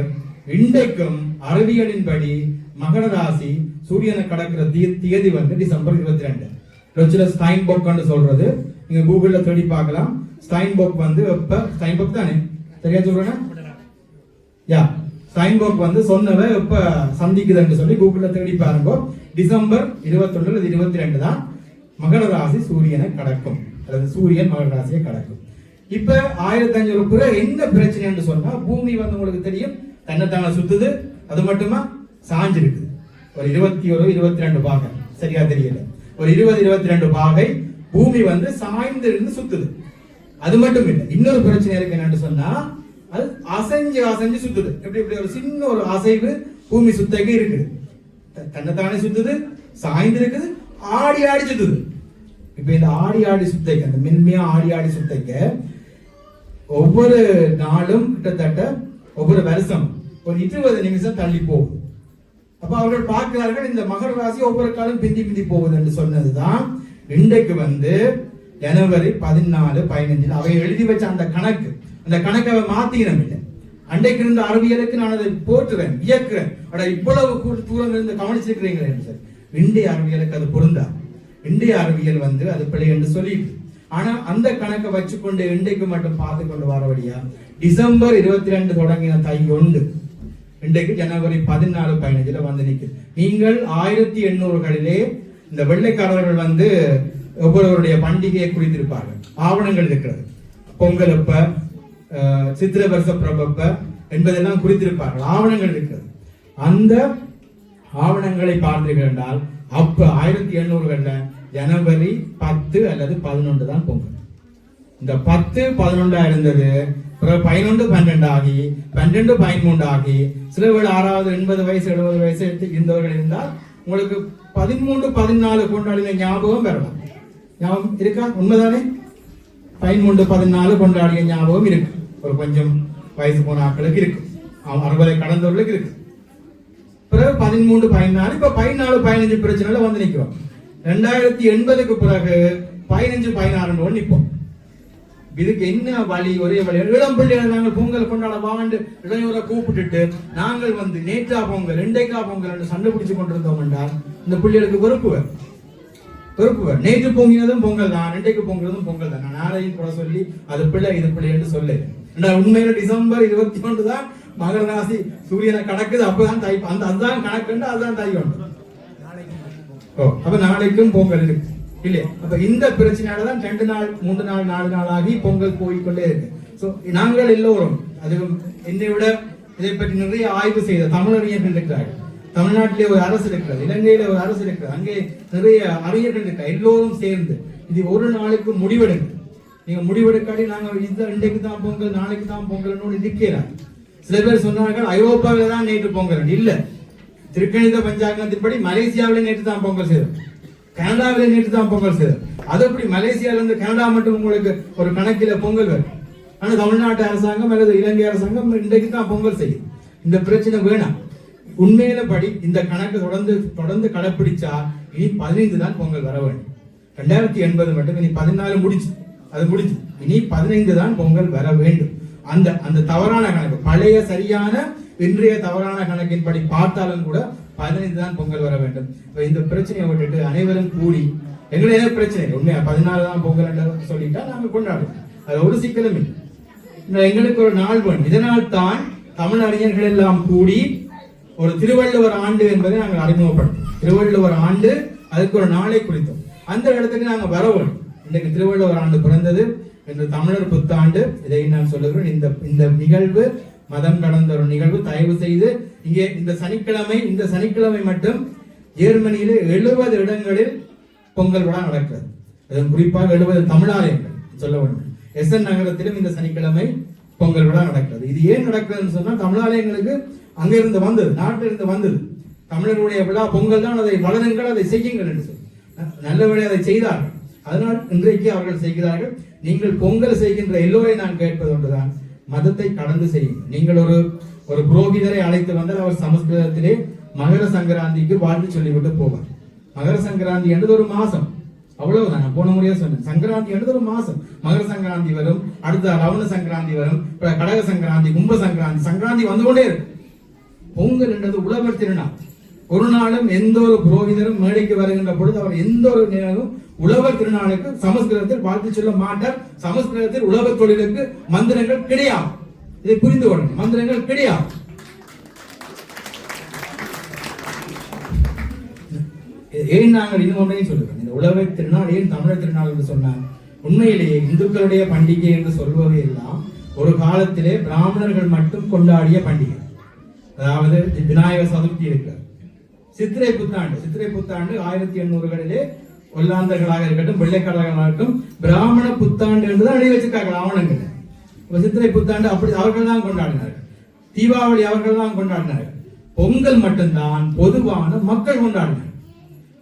Speaker 10: இன்றைக்கும் அறிவியலின்படி மகர ராசி சூரியனை கடக்கிற திகதி வந்து டிசம்பர் 22. ஸ்டைன்போக் சொல்றது, நீங்க கூகுள்ல தேடி பார்க்கலாம். ஸ்டைன்போக் வந்து ஸ்டைன்போக் தானே சரியா சொல்றேன்னா? யா, ஸ்டைன்போக் வந்து சொன்னவ எப்ப சந்திக்குதுன்னு சொல்லி கூகுள்ல தேடி பாருங்க. டிசம்பர் 21 அல்லது 22 தான் மகர ராசி சூரியனை கடக்கும், அல்லது சூரியன் மகர ராசியை கடக்கும். இப்ப 1500 பிறகு என்ன பிரச்சனைன்னு சொன்னா பூமி வந்து உங்களுக்கு தெரியும் தன்னைத்தான சுத்துது. அது மட்டுமா சாஞ்சிருக்குது. ஒரு 21 22 பாகை சரியா தெரியல, ஒரு 20 22 பாகை பூமி வந்து சாய்ந்து இருந்து சுத்துது. அது மட்டும் இல்லை, இன்னொரு பிரச்சனை இருக்கு. என்னன்னு சொன்னா அது அசைஞ்சு அசைஞ்சு சுத்துது. எப்படி இப்படி ஒரு சின்ன ஒரு அசைவு பூமி சுத்தக்கு இருக்குது. தன்னைத்தானே சுத்துது, சாய்ந்து இருக்குது, ஆடி ஆடி சுத்துது. இப்ப இந்த ஆடி ஆடி சுத்தைக்கு, அந்த மென்மையா ஆடி ஆடி சுத்தைக்க ஒவ்வொரு நாளும் கிட்டத்தட்ட ஒவ்வொரு வருஷம் ஒரு 20 நிமிஷம் தள்ளி போகுது. அப்ப அவர்கள் பார்க்கிறார்கள் இந்த மகர ராசி ஒவ்வொரு காலம் பிந்தி பிந்தி போகுது என்று சொன்னதுதான். இன்றைக்கு வந்து ஜனவரி 14 15 அவை எழுதி வச்ச அந்த கணக்கு, அந்த கணக்கை மாத்திக்கணும் இல்லை. அன்றைக்கு இருந்த அறிவியலுக்கு நான் அதை போற்றுவேன், வியக்கிறேன். அட இவ்வளவு தூரம் இருந்து கவனிச்சிருக்கிறீங்களே சார். இந்திய அறிவியலுக்கு அது பொருந்தா. இந்திய அறிவியல் வந்து அது பிழை என்று சொல்லிட்டு, ஆனா அந்த கணக்கை வச்சுக்கொண்டு இன்றைக்கு மட்டும் பார்த்து கொண்டு வரபடியா டிசம்பர் 22 தொடங்கின தை 1 இன்றைக்கு ஜனவரி 14 15 வந்து நிற்குது. நீங்கள் 1800களிலே இந்த வெள்ளைக்காரர்கள் வந்து ஒவ்வொருவருடைய பண்டிகையை குறித்திருப்பார்கள், ஆவணங்கள் இருக்கிறது. பொங்கல் எப்ப, சித்திரை வருஷ பிரபப்ப என்பதெல்லாம் குறித்திருப்பார்கள், ஆவணங்கள் இருக்கிறது. அந்த ஆவணங்களை பார்த்தீர்கள் என்றால் அப்ப 1800களில் ஜனவரி 10 அல்லது 11 தான் பொங்கல். இந்த 10 11 இருந்தது. 11 12 ஆகி 12 13 ஆகி சில வேளை 6வது 80 வயசு 70 வயசு இருந்தவர்கள் இருந்தால் உங்களுக்கு 13 14 கொண்டாடின ஞாபகம் வரலாம். ஞாபகம் இருக்கா? உண்மைதானே? 13 14 கொண்டாடிய ஞாபகம் இருக்கு. ஒரு கொஞ்சம் வயசு போன ஆட்களுக்கு இருக்கு, 60 கடந்தவர்களுக்கு இருக்கு. பிறகு 13 14 இப்ப 14 15 பிரச்சனைல வந்து நிற்கிறோம். 2080க்கு பிறகு 15 16 நிற்போம். இதுக்கு என்ன வழி? ஒரே வழி, இளம் பிள்ளைகளை நாங்கள் பொங்கல் கொண்டாட வாண்டு இளைஞரை கூப்பிட்டுட்டு நாங்கள் வந்து நேற்றா பொங்கல் இன்றைக்கா பொங்கல் சண்டை பிடிச்சு கொண்டிருந்தோம் என்றால் இந்த பிள்ளைகளுக்கு வெறுப்புவர். நேற்று பொங்கினதும் பொங்கல் தான், இன்றைக்கு பொங்கினதும் பொங்கல் தான். நான் நாளையும் கூட சொல்லி அது பிள்ளை இது பிள்ளை என்று சொல்லு. உண்மையில டிசம்பர் 21 தான் மகர ராசி சூரியனை கடக்குது. அப்பதான் தை, அந்த அதுதான் கணக்கு, அதுதான் தை ஒன்று. அப்ப நாளைக்கும் பொங்கல் இருக்கு இல்லையா? அப்ப இந்த பிரச்சனையாலதான் 2 நாள் 3 நாள் 4 நாள் ஆகி பொங்கல் போய்கொண்டே இருக்கு. சோ நாங்கள் எல்லோரும், அது என்னை விட இதை பற்றி நிறைய ஆய்வு செய்த தமிழறிஞர்கள் இருக்கிறார்கள். தமிழ்நாட்டிலே ஒரு அரசு இருக்கிறது, இலங்கையில ஒரு அரசு இருக்கிறது, அங்கே நிறைய அறிஞர்கள் இருக்க, எல்லோரும் சேர்ந்து இது ஒரு நாளுக்கு முடிவெடுங்க. நீங்க முடிவெடுக்காட்டி நாங்க இன்றைக்கு தான் பொங்கல் நாளைக்கு தான் பொங்கல் இருக்கிறார். சில பேர் சொன்னார்கள் ஐரோப்பாவில தான் நேற்று பொங்கல். இல்ல, திருக்கணித பஞ்சாங்கத்தின்படி மலேசியாவில நேற்று தான் பொங்கல் செய்தோம், கனடாவில நேற்று தான் பொங்கல் செய்தோம். அது எப்படி மலேசியால இருந்து கனடா மட்டும் உங்களுக்கு ஒரு கணக்கில பொங்கல் வரும்? ஆனா தமிழ்நாட்டு அரசாங்கம் அல்லது இலங்கை அரசாங்கம் இன்றைக்கு தான் பொங்கல் செய்யும். இந்த பிரச்சனை வேணாம். உண்மையில படி இந்த கணக்கு தொடர்ந்து கடைப்பிடிச்சா இனி 15 தான் பொங்கல் வர வேண்டும். 2080 மட்டும், இனி 14 முடிச்சு, அது முடிச்சு, இனி 15 தான் பொங்கல் வர வேண்டும். அந்த தவறான கணக்கு, பழைய சரியான இன்றைய தவறான கணக்கின்படி பார்த்தாலும் கூட 15 தான் பொங்கல் வர வேண்டும். இந்த பிரச்சனையை விட்டுட்டு அனைவரும் கூடி எங்களை என்ன பிரச்சனை உண்மையா 14 தான் பொங்கல் சொல்லிட்டா நாங்க கொண்டாடுவோம். அது ஒரு சிக்கலும் இல்லை. எங்களுக்கு ஒரு நாள் வேணும். இதனால் தான் தமிழ் அறிஞர்கள் எல்லாம் கூடி ஒரு திருவள்ளுவர் ஆண்டு என்பதை நாங்கள் அறிமுகப்படுத்தோம். திருவள்ளுவர் ஆண்டு, அதுக்கு ஒரு நாளை குறித்தோம். அந்த இடத்துக்கு நாங்கள் வர வேண்டும். இன்றைக்கு திருவள்ளுவர் ஆண்டு பிறந்தது என்று தமிழர் புத்தாண்டு, இதை நான் சொல்லுகிறேன். இந்த நிகழ்வு மதம் கடந்த ஒரு நிகழ்வு. தயவு செய்து இங்கே இந்த சனிக்கிழமை மட்டும் ஜெர்மனியிலே 70 இடங்களில் பொங்கல் விழா நடக்கிறது. அது குறிப்பாக 70 தமிழாலயங்கள் சொல்ல வேண்டும். எஸ்என் நகரத்திலும் இந்த சனிக்கிழமை பொங்கல் விழா நடக்கிறது. இது ஏன் நடக்கிறதுன்னு சொன்னா தமிழாலயங்களுக்கு அங்கிருந்து வந்தது, நாட்டிலிருந்து வந்தது. தமிழருடைய விழா பொங்கல் தான், அதை வளருங்கள், அதை செய்யுங்கள் என்று சொல்லி நல்லபடி அதை செய்தார்கள். அதனால் இன்றைக்கு அவர்கள் செய்கிறார்கள். நீங்கள் பொங்கல் செய்கின்ற எல்லோரையும் நான் கேட்பது ஒன்றுதான், மதத்தை கடந்து செய்யுங்கள். நீங்கள் ஒரு புரோகிதரை அழைத்து வந்தால் அவர் சமஸ்கிருதத்திலே மகர சங்கராந்திக்கு வாழ்த்து சொல்லிவிட்டு போவார். மகர சங்கராந்தி என்றது ஒரு மாசம், அவ்வளவுதான். நான் போன முறையா சொன்னேன், சங்கராந்தி என்றது ஒரு மாசம். மகர சங்கராந்தி வரும், அடுத்த ரவண சங்கராந்தி வரும், கடக சங்கராந்தி, கும்ப சங்கராந்தி, சங்கராந்தி வந்து கொண்டே இருக்கும். பொங்கல் என்றது உழவர் திருநாள். ஒரு நாளும் எந்த ஒரு புரோகிதரும் மேடைக்கு வருகின்ற பொழுது அவர் எந்த ஒரு நேரமும் உழவர் திருநாளுக்கு சமஸ்கிருதத்தில் வாழ்த்து சொல்ல மாட்டார். சமஸ்கிருதத்தில் உழவர் தொழிலுக்கு மந்திரங்கள் கிடையாது. இதை புரிந்து கொள்ளுங்கள், மந்திரங்கள் கிடையாது. ஏன் நாங்கள் இன்னும் ஒன்றையும் சொல்லுகிறோம், இந்த உழவர் திருநாள் ஏன் தமிழர் திருநாள் என்று சொன்னார்? உண்மையிலேயே இந்துக்களுடைய பண்டிகை என்று சொல்வதை எல்லாம் ஒரு காலத்திலே பிராமணர்கள் மட்டும் கொண்டாடிய பண்டிகை. அதாவது விநாயகர் சதுர்த்தி இருக்கிறது, சித்திரை புத்தாண்டு 1800களிலே ஒல்லாந்தர்களாக இருக்கட்டும், வெள்ளைக்காரர்களாக இருக்கட்டும், பிராமண புத்தாண்டு என்றுதான் எழுதி வச்சிருக்காங்க ஆவணங்கள். சித்திரை புத்தாண்டு அப்படி அவர்கள் தான் கொண்டாடினார்கள். தீபாவளி அவர்கள் தான் கொண்டாடினார்கள். பொங்கல் மட்டும்தான் பொதுவான மக்கள் கொண்டாடினார்கள்.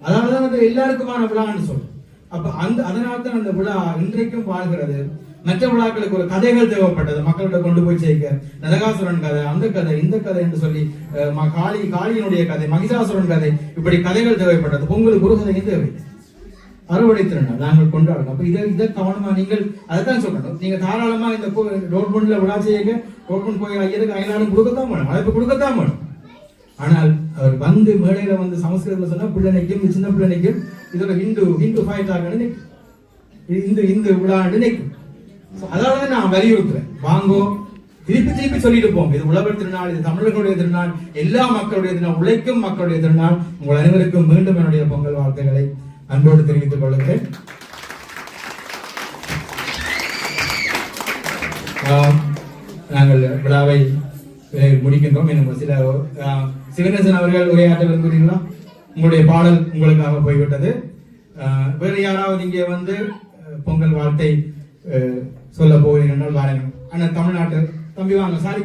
Speaker 10: அதனாலதான் அது எல்லாருக்குமான விழான்னு சொல்றோம். அப்ப அதனால்தான் அந்த விழா இன்றைக்கும் வாழ்கிறது. மற்ற விழாக்களுக்கு ஒரு கதைகள் தேவைப்பட்டது, மக்கள்கிட்ட கொண்டு போய் சேர்க்க. நரகாசுரன் கதை, அந்த கதை, இந்த கதை என்று சொல்லி காளியினுடைய கதை, மகிஷாசுரன் கதை, இப்படி கதைகள் தேவைப்பட்டது. பொங்கலுக்கு ஒரு கதையும் தேவை. அறுவடை திருநாள் நாங்கள் கொண்டாடணும். அப்ப இதை கவனமா நீங்கள் அதைத்தான் சொல்லணும். நீங்க தாராளமா இந்த ரோட்பண்ட்ல விழா செய்யுங்க, ரோட்பண்ட் கோயில் ஐயருக்கு அயலாடும் கொடுக்கத்தான் வேணும், அழைப்பு கொடுக்கத்தான் வேணும். ஆனால் அவர் வந்து மேடையில வந்து சமஸ்கிருதத்துல சொன்னா பிள்ளைக்கும் சின்ன பிள்ளைக்கும் இதோட ஹிந்து ஃபைட் ஆகணும், இந்து விழா நினைக்கும். அதாவது நான் வலியுறுத்துறேன், வாங்கோ, திருப்பி சொல்லிட்டு போங்க. இது உழவர் திருநாள், இது தமிழர்களுடைய திருநாள், எல்லா மக்களுடைய திருநாள், உழைக்கும் மக்களுடைய திருநாள். உங்கள் அனைவருக்கும் மீண்டும் என்னுடைய பொங்கல் வாழ்த்துக்களை அன்போடு தெரிவித்துக் கொள்கிறேன். நாங்கள் விழாவை முடிக்கின்றோம். இன்னும் சில சிவநேசன் அவர்கள் உரையாற்ற விரும்புகிறீங்களா? உங்களுடைய பாடல் உங்களுக்காக போய்விட்டது. வேறு யாராவது இங்கே வந்து பொங்கல் வாழ்த்தை சொல்ல போகிறீர்கள் வாருங்க. ஆனா தமிழ்நாட்டு தம்பி வாங்க, சாரி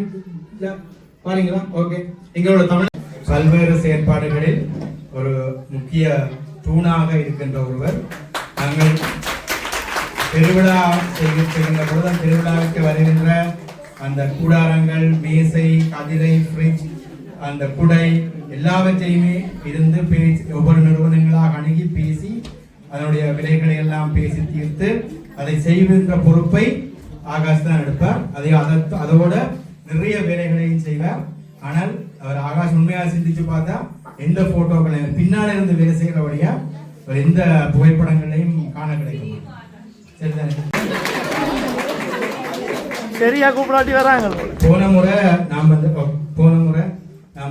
Speaker 10: பாருங்களா? ஓகே. எங்களோட தமிழ் பல்வேறு செயற்பாடுகளில் ஒரு முக்கிய தூணாக இருக்கின்ற ஒருவர். நாங்கள் திருவிழா செய்கின்ற பொழுது திருவிழாவுக்கு வருகின்ற அந்த கூடாரங்கள், மேசை, கதிரை, ஃப்ரிட்ஜ், அந்த குடை எல்லாவற்றையுமே இருந்து பேசி ஒவ்வொரு நிறுவனங்களாக அணுகி பேசி அதனுடைய விலைகளை எல்லாம் பேசி தீர்த்து அதை செய்கின்ற பொறுப்பை ஆகாஷ் தான் எடுப்பார். அதோட நிறைய வேலைகளையும் செய்வார். ஆனால் அவர் ஆகாஷ் உண்மையாக சிந்திச்சு பார்த்தா எந்த போட்டோக்களையும் பின்னால இருந்து வேலை செய்கிறபடியா எந்த புகைப்படங்களையும் காண கிடைக்கும். சரிதானே?
Speaker 3: சரியா கூப்பிடாட்டி வராங்க.
Speaker 10: போன முறை நாம்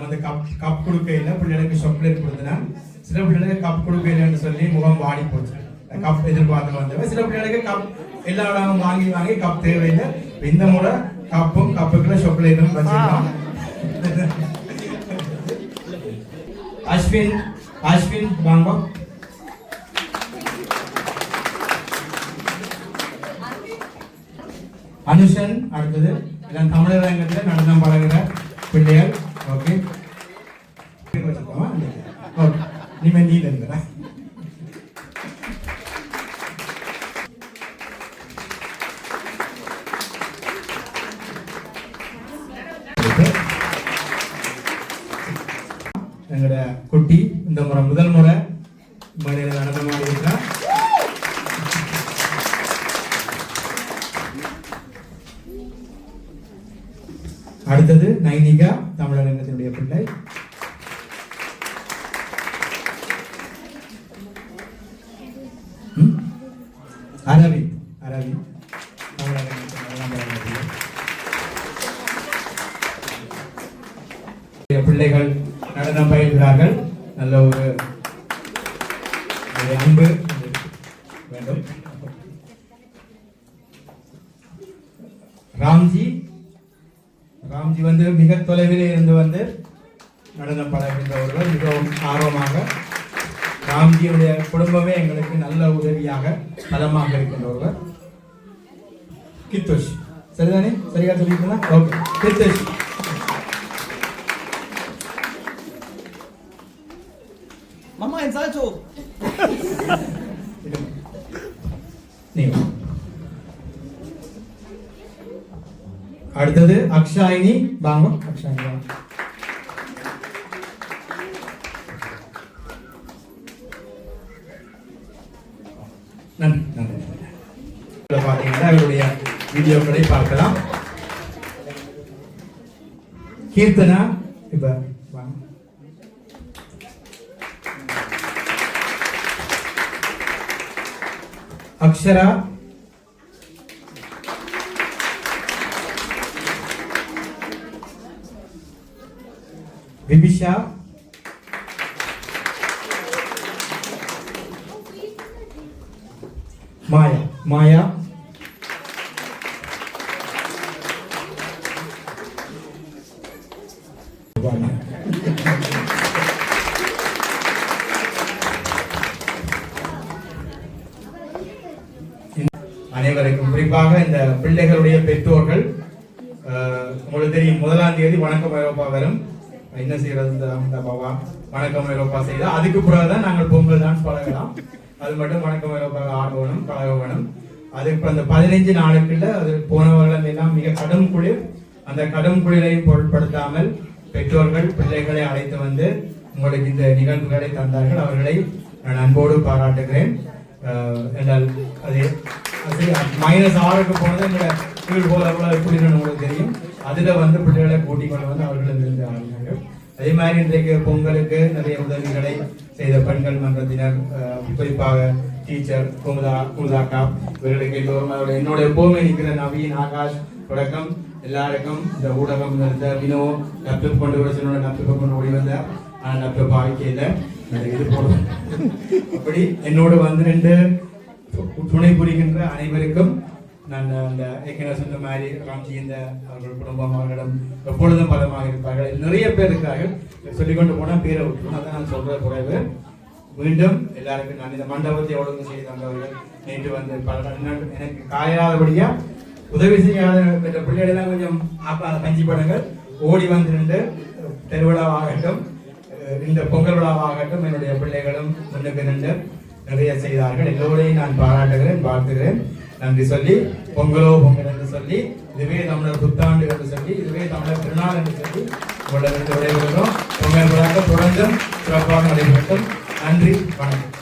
Speaker 10: வந்து கப் கொடுக்கையில பிள்ளைகளுக்கு சாக்லேட் கொடுத்தனா, சில பிள்ளைகளுக்கு கப் கொடுக்கையிலன்னு சொல்லி முகம் வாடி போச்சு. கப் எதிர்பார்த்து வந்தவ. சில பிள்ளைகளுக்கு கப் எல்லா இடமும் வாங்கி கப் தேவையில்லை. இந்த முறை கப்பும் கப்புக்குள்ள சாக்லேட்டும் வச்சிருக்கோம்.
Speaker 15: அஸ்வின் வாங்க. அனுஷன் அடுத்தது எல்லாம் தமிழர் ரங்கத்தில் நடனம் பழகிற பிள்ளைகள். ஓகே ஓகே இனிமேல் நீ இருக்கிற எங்களோட குட்டி இந்த முறை முதல் முறை மேடையில் நடனமாடி இருக்கிறார். அடுத்தது நைனிகா தமிழரங்கத்தினுடைய பிள்ளை. அரவிந்த் பிள்ளைகள் நடனம் பயில்கிறார்கள். நல்ல ஒரு அன்பு வேண்டும். ராம்ஜி வந்து மிக தொலைவில் இருந்து வந்து நடனம் பழகின்றவர்கள், மிகவும் ஆர்வமாக. ராம்ஜியுடைய குடும்பமே எங்களுக்கு நல்ல உதவியாக பலமாக இருக்கின்றவர்கள். கித்தோஷ் சரிதானே? சரியா சொல்லிருக்கா? ஓகே கித்தோஷ்.
Speaker 2: Mama en salto.
Speaker 15: அடுத்தது அக்ஷாயினி வாங்க. அக்ஷாயினி வாங்க. நன்றி நன்றி. பார்த்தீங்கன்னா அவருடைய வீடியோக்களை பார்க்கலாம். கீர்த்தனா இப்ப வாங்க. அக்ஷரா, விபிஷா, மாயா, அனைவருக்கும் குறிப்பாக இந்த பிள்ளைகளுடைய பெற்றோர்கள், உங்களுக்கு தெரியும் 1ஆம் தேதி வணக்கம் ஐரோப்பா வரும். என்ன செய்யறது அந்த பாபா வணக்கம் ஐரோப்பா செய்தா அதுக்கு பிறகுதான் நாங்கள் பொங்கல் டான்ஸ் பழகலாம். அது மட்டும் வணக்கம் ஐரோப்பா ஆடணும் பழக வேணும். அதுக்கு அந்த 15 நாளுக்குள்ள அது போனவர்கள் எல்லாம் மிக கடும் குளிர். அந்த கடும் குளிரையும் பொருட்படுத்தாமல் பெற்றோர்கள் பிள்ளைகளை அழைத்து வந்து உங்களுக்கு இந்த நிகழ்வுகளை தந்தார்கள். அவர்களை நான் அன்போடு பாராட்டுகிறேன். என்றால் அது -6க்கு போனது எங்களை கீழ் போல குளிர்னு உங்களுக்கு தெரியும். அதுல வந்து பிள்ளைகளை கூட்டிக் கொண்டு வந்து அவர்கள் இருந்து ஆடினார்கள். அதே மாதிரி இன்றைக்கு பொங்கலுக்கு நிறைய உதவிகளை செய்த பெண்கள் மன்றத்தினர், குறிப்பாக டீச்சர் குமுதாக்கா, இவர்களுக்கு எல்லோரும் என்னோட எப்பவுமே நிற்கிற நவீன், ஆகாஷ் தொடக்கம் எல்லாருக்கும் இந்த ஊடகம் இருந்த வினோ லேப்டாப் கொண்டு வர சொன்னோட லேப்டாப் கொண்டு ஓடி வந்த லேப்டாப் வாழ்க்கையில் இது போடும். அப்படி என்னோடு வந்து 2 துணை புரிகின்ற அனைவருக்கும் நான் அந்த ஏற்கனவே சொன்ன மாதிரி ராம்ஜி இந்த அவர்கள் குடும்பம் அவர்களிடம் எப்பொழுதும் பலமாக இருப்பார்கள். நிறைய பேர் இருக்கிறார்கள், சொல்லிக்கொண்டு போனால் பேரை விட்டுரும். அதான் நான் சொல்ற குறைவு. மீண்டும் எல்லாருக்கும் நான் இந்த மண்டபத்தை ஒழுங்கு செய்து தந்தவர்கள், நேற்று வந்து பல எனக்கு காயாதபடியா உதவி செய்யாத பிள்ளைகளெல்லாம் கொஞ்சம் கஞ்சி படங்கள் ஓடி வந்து 2 திருவிழாவாகட்டும் இந்த பொங்கல் விழாவாகட்டும் என்னுடைய பிள்ளைகளும் முன்னுக்கு 2 நிறைய செய்தார்கள். எல்லோரையும் நான் பாராட்டுகிறேன், வாழ்த்துகிறேன், நன்றி சொல்லி பொங்கலோ பொங்கல் என்று சொல்லி, இதுவே தமிழர் புத்தாண்டு என்று சொல்லி, இதுவே தமிழர் திருநாள் என்று சொல்லி உங்களிடம் விடைபெறுகிறோம். பொங்கல் விழாக்கள் தொடர்ந்தும் சிறப்பாக நடைபெறட்டும். நன்றி, வணக்கம்.